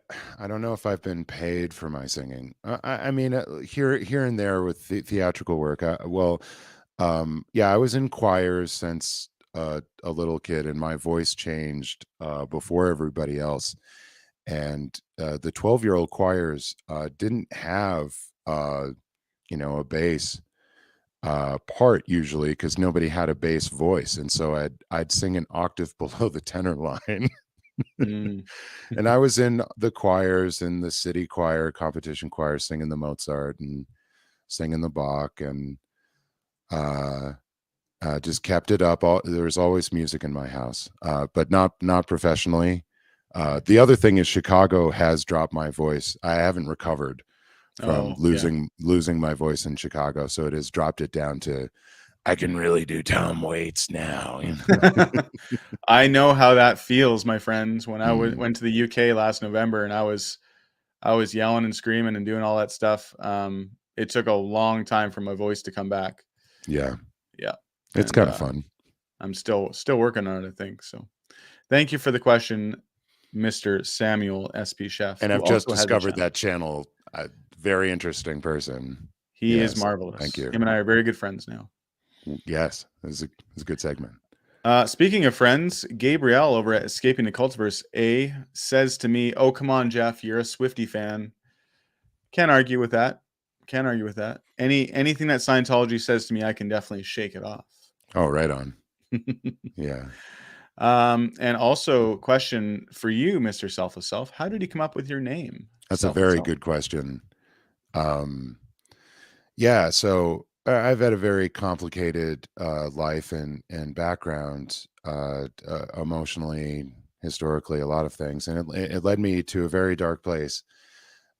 don't know if I've been paid for my singing. I mean, here and there with theatrical work. Yeah, I was in choirs since a little kid, and my voice changed before everybody else. And the 12-year-old choirs didn't have a bass part usually, because nobody had a bass voice, and so I'd sing an octave below the tenor line. Mm. And I was in the choirs, in the city choir, competition choir, singing the Mozart and singing the Bach, and just kept it up. There was always music in my house, but not professionally. The other thing is Chicago has dropped my voice. I haven't recovered from Oh, yeah. losing my voice in Chicago, so it has dropped it down to I can really do Tom Waits now. I know how that feels, my friends. When I Mm, went to the UK last November, and I was yelling and screaming and doing all that stuff. It took a long time for my voice to come back. yeah, Yeah, it's and kind of fun. I'm still working on it, I think. So thank you for the question, Mr. Samuel SP Chef, And who I've just also has a discovered channel. that channel. Very interesting person. He is Yes, marvelous. thank you. Him and I are very good friends now. Yes, it's a good segment. Speaking of friends, Gabrielle over at Escaping the Cultiverse A says to me, "Oh, come on, Jeff, you're a Swiftie fan." Can't argue with that. Can't argue with that. Anything that Scientology says to me, I can definitely shake it off. Oh, right on. Yeah. And also, question for you, Mr. Selfless Self: how did he come up with your name? That's a Selfless very Self. good question. Yeah, so I've had a very complicated life and background, emotionally, historically, a lot of things, and it led me to a very dark place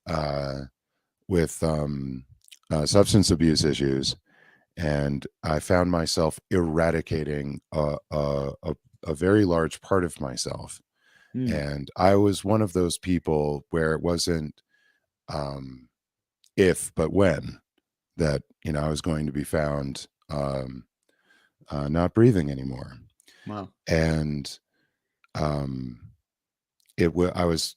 uh, with substance abuse issues, and I found myself eradicating a very large part of myself, Hmm. and I was one of those people where it wasn't um, if but when that I was going to be found not breathing anymore, Wow. and um, I was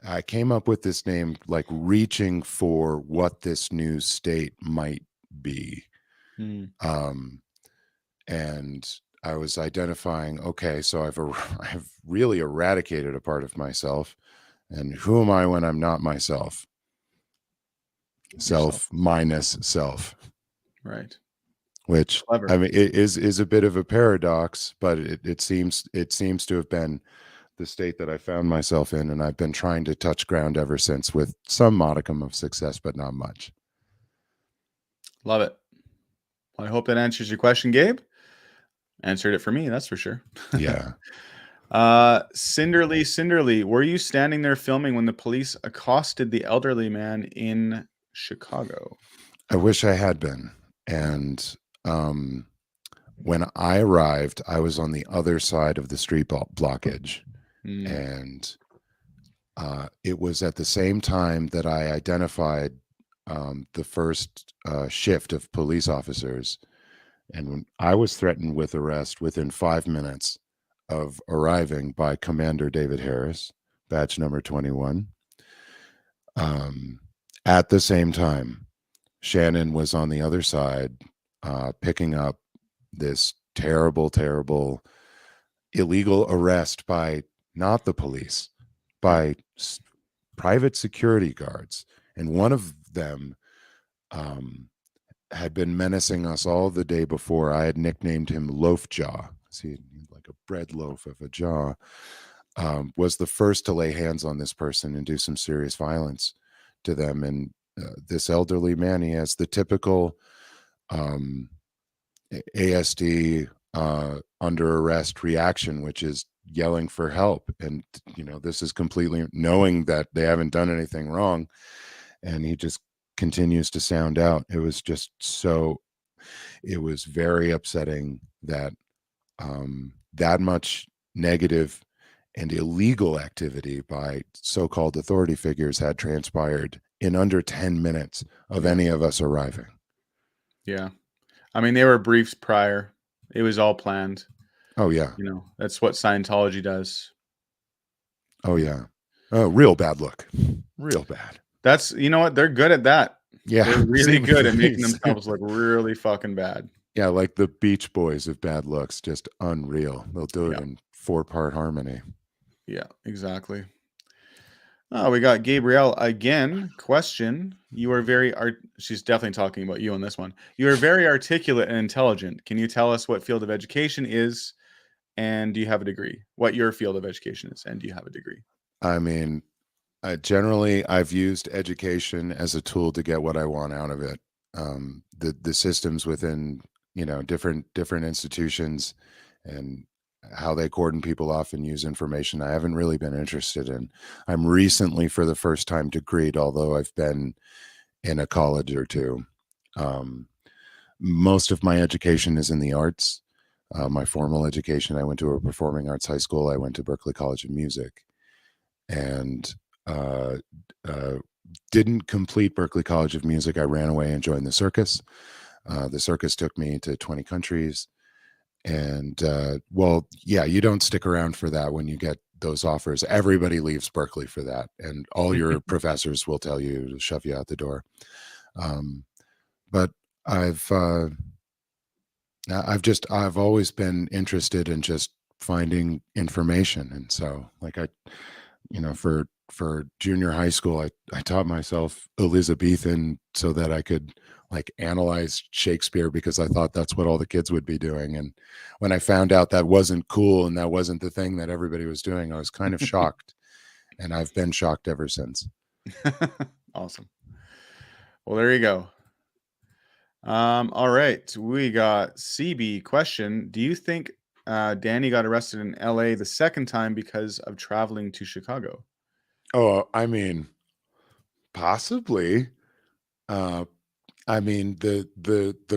I came up with this name like reaching for what this new state might be, Hmm. um, and I was identifying. Okay, so I've really eradicated a part of myself, and who am I when I'm not myself? Yourself. Self minus self. Right. Which Clever. I mean it is a bit of a paradox, but it seems to have been the state that I found myself in, and I've been trying to touch ground ever since with some modicum of success, but not much. Love it. Well, I hope that answers your question, Gabe. Answered it for me, that's for sure. Yeah. Cinderly, were you standing there filming when the police accosted the elderly man in Chicago? I wish I had been. And when I arrived, I was on the other side of the street blockage. Mm, And it was at the same time that I identified the first shift of police officers. And when I was threatened with arrest within 5 minutes of arriving by Commander David Harris, badge number 21. At the same time, Shannon was on the other side, picking up this terrible, terrible illegal arrest by not the police, by private security guards. And one of them had been menacing us all the day before. I had nicknamed him Loaf Jaw. See, like a bread loaf of a jaw. Was the first to lay hands on this person and do some serious violence to them. And this elderly man, he has the typical ASD under arrest reaction, which is yelling for help. And, this is completely knowing that they haven't done anything wrong. And he just continues to sound out. It was very upsetting that that much negative and illegal activity by so-called authority figures had transpired in under 10 minutes of any of us arriving. Yeah. I mean, they were briefs prior. It was all planned. Oh, yeah. That's what Scientology does. Oh, yeah. Oh, real bad look. Real bad. That's, you know what? They're good at that. Yeah. They're really good at making themselves look really fucking bad. Yeah, like the Beach Boys of bad looks, just unreal. They'll do it in 4-part harmony. Yeah, exactly. Oh, we got Gabrielle again. Question. You are she's definitely talking about you on this one. You are very articulate and intelligent. Can you tell us what field of education is and do you have a degree? What your field of education is and do you have a degree? I mean, generally, I've used education as a tool to get what I want out of it. The systems within different institutions and how they cordon people off and use information, I haven't really been interested in. I'm recently, for the first time, degreed, although I've been in a college or two. Most of my education is in the arts. My formal education, I went to a performing arts high school. I went to Berklee College of Music, and didn't complete Berklee College of Music. I ran away and joined the circus. The circus took me to 20 countries. And you don't stick around for that when you get those offers. Everybody leaves Berklee for that. And all your professors will tell you to shove you out the door. But I've always been interested in just finding information. And so for junior high school, I taught myself Elizabethan so that I could analyze Shakespeare, because I thought that's what all the kids would be doing. And when I found out that wasn't cool and that wasn't the thing that everybody was doing, I was kind of shocked. And I've been shocked ever since. Awesome. Well, there you go. All right. We got CB question. Do you think Danny got arrested in LA the second time because of traveling to Chicago? Oh, I mean, possibly. I mean, the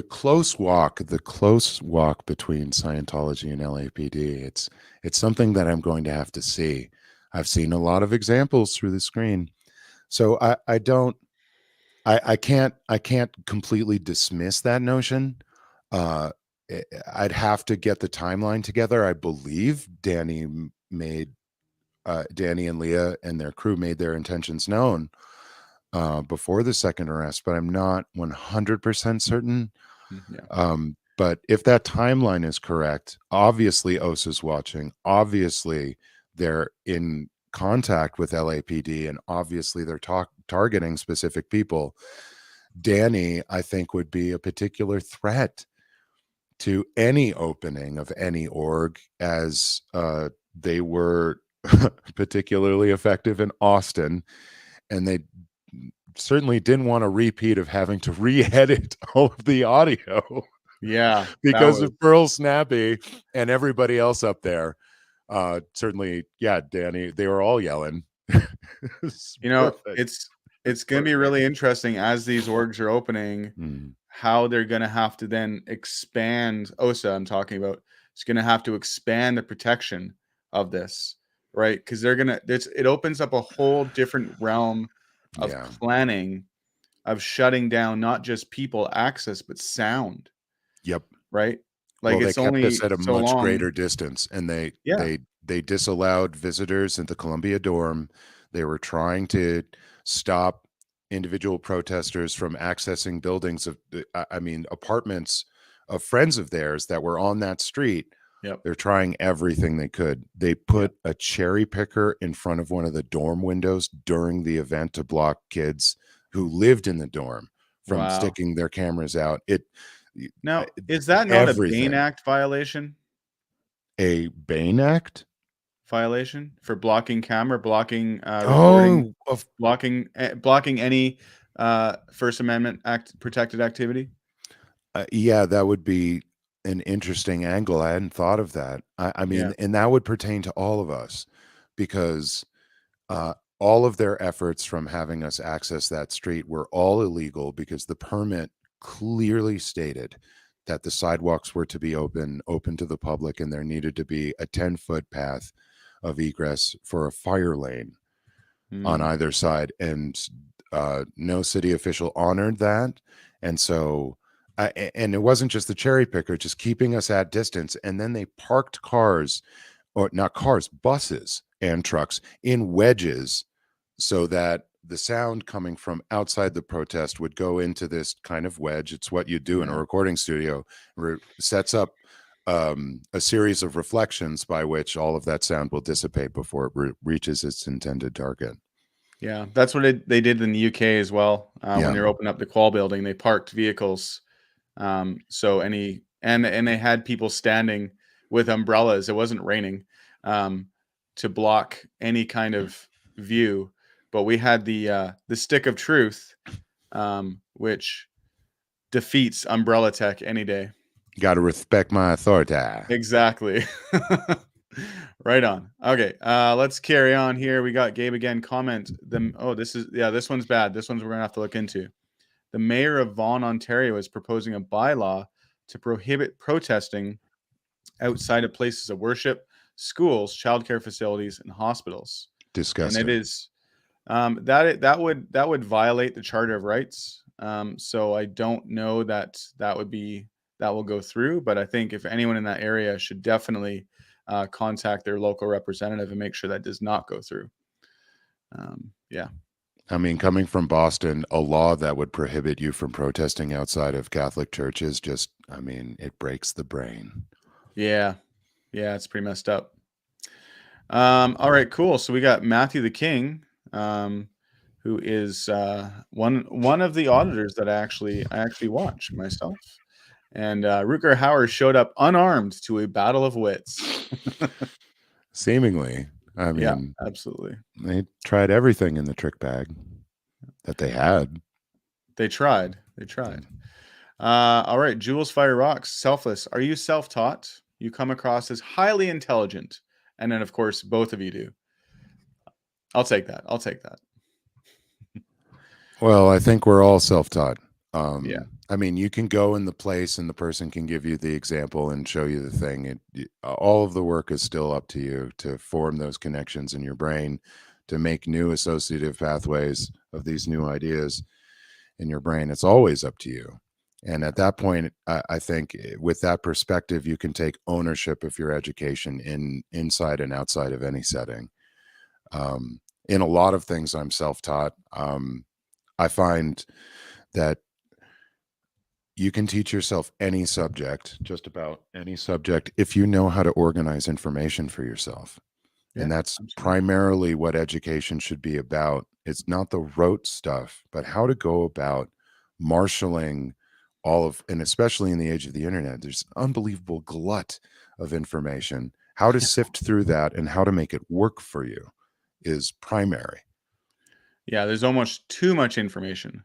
close walk between Scientology and LAPD, it's something that I'm going to have to see. I've seen a lot of examples through the screen. So I can't completely dismiss that notion. I'd have to get the timeline together. I believe Danny and Leah and their crew made their intentions known before the second arrest, but I'm not 100% certain. Yeah. But if that timeline is correct, obviously OSA's watching. Obviously, they're in contact with LAPD, and obviously they're targeting specific people. Danny, I think, would be a particular threat to any opening of any org, as they were particularly effective in Austin, and they certainly didn't want a repeat of having to re-edit all of the audio Yeah, that because was of Pearl Snappy and everybody else up there. Certainly, yeah, Danny, they were all yelling. It's perfect. it's It's gonna be perfect. really interesting as these orgs are opening, Mm, how they're gonna have to then expand OSA, I'm talking about. It's gonna have to expand the protection of this, right? Because they're gonna it opens up a whole different realm of yeah. planning, of shutting down not just people access, but sound, Yep. right? Like, Well, they it's kept us only at a so much long. greater distance, and Yeah, they disallowed visitors at the Columbia Dorm. They were trying to stop individual protesters from accessing buildings of, I mean, apartments of friends of theirs that were on that street. yep, They're trying everything they could. They yep. put a cherry picker in front of one of the dorm windows during the event to block kids who lived in the dorm from Wow. sticking their cameras out. Uh, Now, is that not a Bain everything. Act violation? A Bain Act? Violation for blocking camera, blocking, recording, Oh, of blocking any, First Amendment act protected activity? yeah, that would be an interesting angle. I hadn't thought of that. I Yeah. mean, and that would pertain to all of us because all of their efforts from having us access that street were all illegal because the permit clearly stated that the sidewalks were to be open to the public, and there needed to be a 10-foot path of egress for a fire lane on Mm, either side, and no city official honored that. And so and it wasn't just the cherry picker just keeping us at distance, and then they parked cars, or not cars, buses and trucks in wedges so that the sound coming from outside the protest would go into this kind of wedge. It's what you do in a yeah. recording studio, sets up a series of reflections by which all of that sound will dissipate before it reaches its intended target. Yeah, that's what they did in the UK as well, when Yeah, they were opening up the Qual building, they parked vehicles, so any and they had people standing with umbrellas, it wasn't raining, um, to block any kind of view, but we had the stick of truth, which defeats umbrella tech any day. got to respect my authority. Exactly. Right on. Okay, let's carry on here. We got Gabe again. Comment them. Oh, this one's bad. This one's we're gonna have to look into. The mayor of Vaughan, Ontario, is proposing a bylaw to prohibit protesting outside of places of worship, schools, childcare facilities, and hospitals. And it Disgusting. is that would violate the Charter of Rights. So I don't know that will go through, but I think if anyone in that area should definitely contact their local representative and make sure that does not go through. Yeah, I mean, coming from Boston, a law that would prohibit you from protesting outside of Catholic churches just, I mean, it breaks the brain. yeah, yeah. It's pretty messed up. All right, cool. So we got Matthew the King, who is one of the auditors that I actually watch myself. And Rutger Hauer showed up unarmed to a battle of wits. Seemingly, I Yeah, mean, absolutely. they tried everything in the trick bag that they had. They tried. They tried. All right, Jules Fire Rocks, selfless. Are you self-taught? You come across as highly intelligent, and then of course both of you do. I'll take that. I'll take that. Well, I think we're all self-taught. Yeah. I mean, you can go in the place and the person can give you the example and show you the thing. All of the work is still up to you to form those connections in your brain, to make new associative pathways of these new ideas in your brain. It's always up to you. And at that point, I think with that perspective, you can take ownership of your education inside and outside of any setting. In a lot of things, I'm self-taught. I find that you can teach yourself any subject, just about any subject, if you know how to organize information for yourself. And Yeah, that's absolutely. primarily what education should be about. It's not the rote stuff, but how to go about marshaling and especially in the age of the internet, there's an unbelievable glut of information. How to sift through that and how to make it work for you is primary. Yeah, there's almost too much information.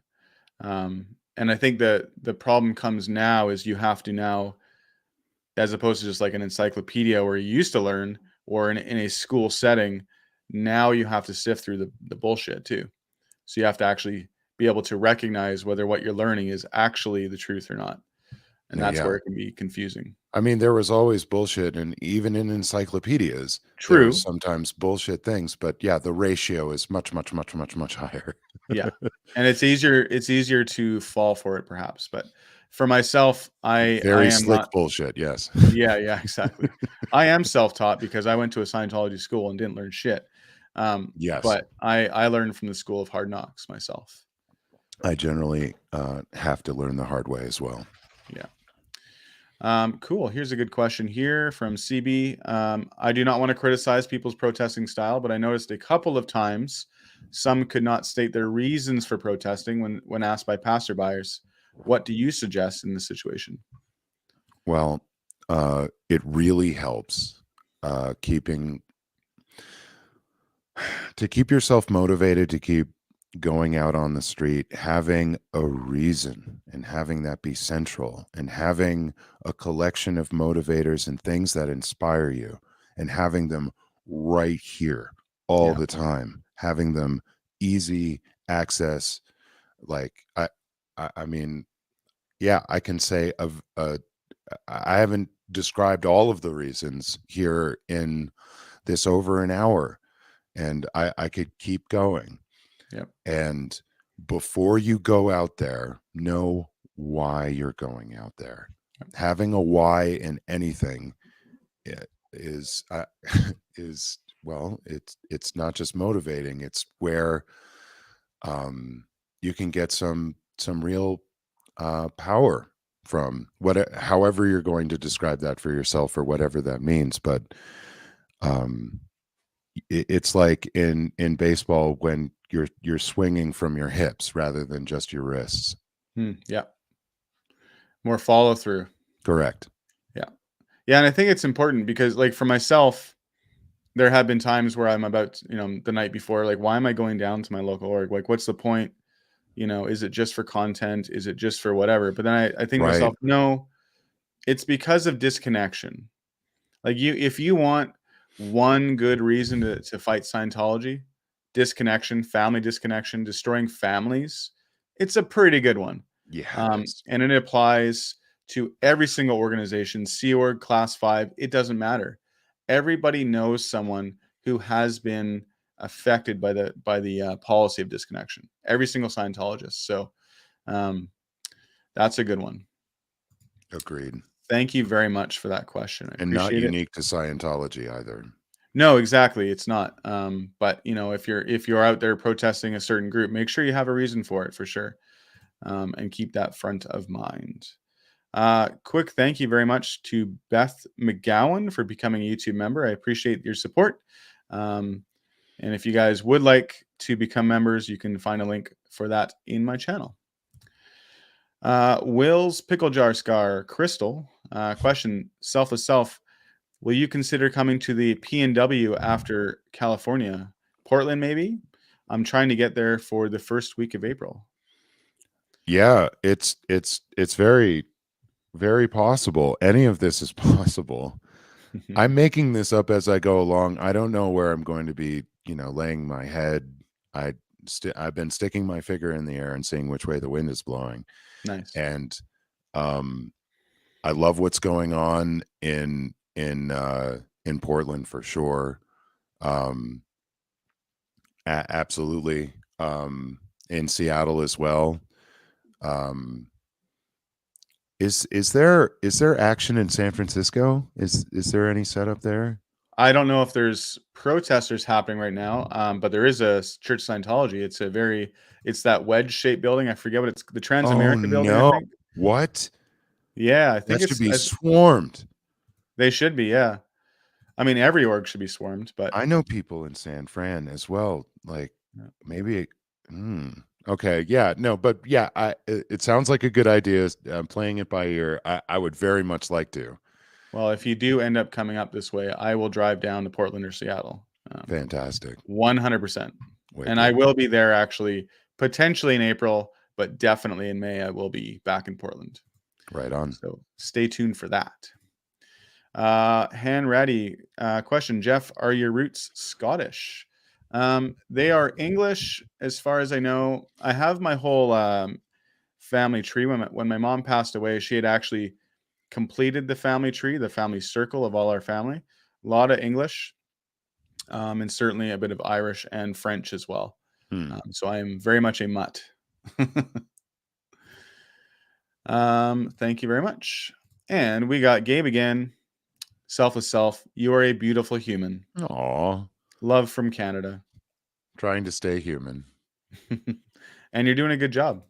And I think that the problem comes now is you have to now, as opposed to just like an encyclopedia where you used to learn, or in a school setting, now you have to sift through the bullshit too. So you have to actually be able to recognize whether what you're learning is actually the truth or not. And that's Yeah. where it can be confusing. I mean, there was always bullshit, and even in encyclopedias, there was True. sometimes bullshit things. But yeah, the ratio is much, much, much, much, much higher. Yeah. And it's easier to fall for it perhaps. But for myself, I Very am slick not. bullshit. Yes. Yeah, yeah, exactly. I am self-taught because I went to a Scientology school and didn't learn shit. Yes. But I learned from the school of hard knocks myself. I generally have to learn the hard way as well. Yeah. Cool. Here's a good question here from CB. I do not want to criticize people's protesting style, but I noticed a couple of times some could not state their reasons for protesting when asked by passerbyers. What do you suggest in this situation? Well, it really helps keeping to keep yourself motivated to keep going out on the street, having a reason and having that be central, and having a collection of motivators and things that inspire you, and having them right here all Yeah. the time, having them easy access. Like I mean, yeah, I can say of I haven't described all of the reasons here in this over an hour, and I could keep going. Yep. And before you go out there, know why you're going out there. Having a why in anything is is well, it's not just motivating. It's where you can get some real power from however you're going to describe that for yourself or whatever that means. But um, it's like in baseball when you're swinging from your hips rather than just your wrists. Yeah. More follow through. Correct. Yeah. Yeah. And I think it's important because, like, for myself, there have been times where I'm about, the night before, like, why am I going down to my local org? Like, what's the point? Is it just for content? Is it just for whatever? But then I think to Right. myself, no, it's because of disconnection. Like, if you want one good reason to fight Scientology, disconnection, family disconnection, destroying families, it's a pretty good one. Yeah, it is. And it applies to every single organization, Sea Org, Class 5, it doesn't matter. Everybody knows someone who has been affected by the policy of disconnection. Every single Scientologist. So um, that's a good one. Agreed. Thank you very much for that question. I And not appreciate it. unique to Scientology either. No, exactly. It's not. But if you're out there protesting a certain group, make sure you have a reason for it for sure, and keep that front of mind. Quick thank you very much to Beth McGowan for becoming a YouTube member. I appreciate your support. And if you guys would like to become members, you can find a link for that in my channel. Will's Pickle Jar Scar Crystal question: Selfless Self, will you consider coming to the PNW after California, Portland? Maybe. I'm trying to get there for the first week of April. Yeah, it's very, very possible. Any of this is possible. I'm making this up as I go along. I don't know where I'm going to be, laying my head. I've been sticking my finger in the air and seeing which way the wind is blowing. Nice. And I love what's going on in Portland for sure. Absolutely. In Seattle as well. Is there action in San Francisco? Is there any setup there? I don't know if there's protesters happening right now, but there is a Church of Scientology. It's that wedge-shaped building. I forget what it's, the Oh Transamerica building, I no. think. What? Yeah, I think That should be swarmed. they should be. Yeah, I mean every org should be swarmed, but I know people in San Fran as well. Like yeah. maybe okay, yeah, no, but yeah, it sounds like a good idea. I'm playing it by ear. I would very much like to. Well, if you do end up coming up this way, I will drive down to Portland or Seattle. Fantastic. 100%. And I Wicked. will be there actually, potentially in April, but definitely in May. I will be back in Portland. Right on. So stay tuned for that. Han Ratty, question, Jeff, are your roots Scottish? They are English, as far as I know. I have my whole family tree. When my mom passed away, she had actually completed the family tree, the family circle of all our family. A lot of English, and certainly a bit of Irish and French as well. So I am very much a mutt. Thank you very much. And we got Gabe again. Selfless Self, you are a beautiful human. Aw. Love from Canada. Trying to stay human. And you're doing a good job.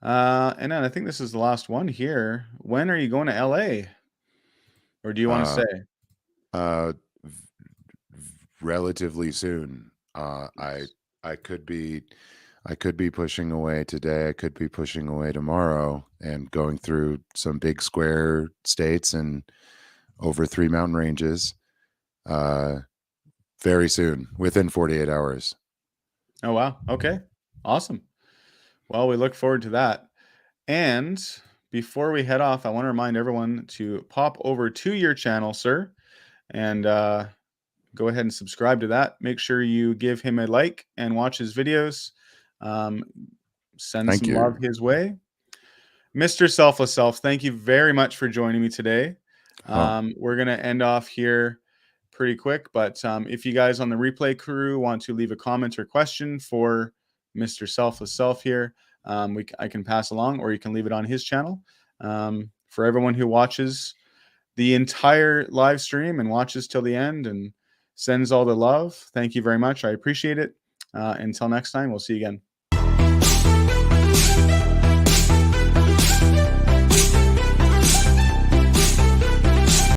And then I think this is the last one here. When are you going to LA? Or do you want to say? Relatively soon. I could be pushing away today. I could be pushing away tomorrow and going through some big square states and over 3 mountain ranges very soon, within 48 hours. Oh, wow. Okay. Awesome. Well, we look forward to that. And before we head off, I want to remind everyone to pop over to your channel, sir, and go ahead and subscribe to that. Make sure you give him a like and watch his videos. Send Thank some you. love his way. Mr. Selfless Self, thank you very much for joining me today. We're going to end off here pretty quick, but if you guys on the replay crew want to leave a comment or question for Mr. Selfless Self here, I can pass along, or you can leave it on his channel. For everyone who watches the entire live stream and watches till the end and sends all the love, thank you very much. I appreciate it. Until next time, we'll see you again.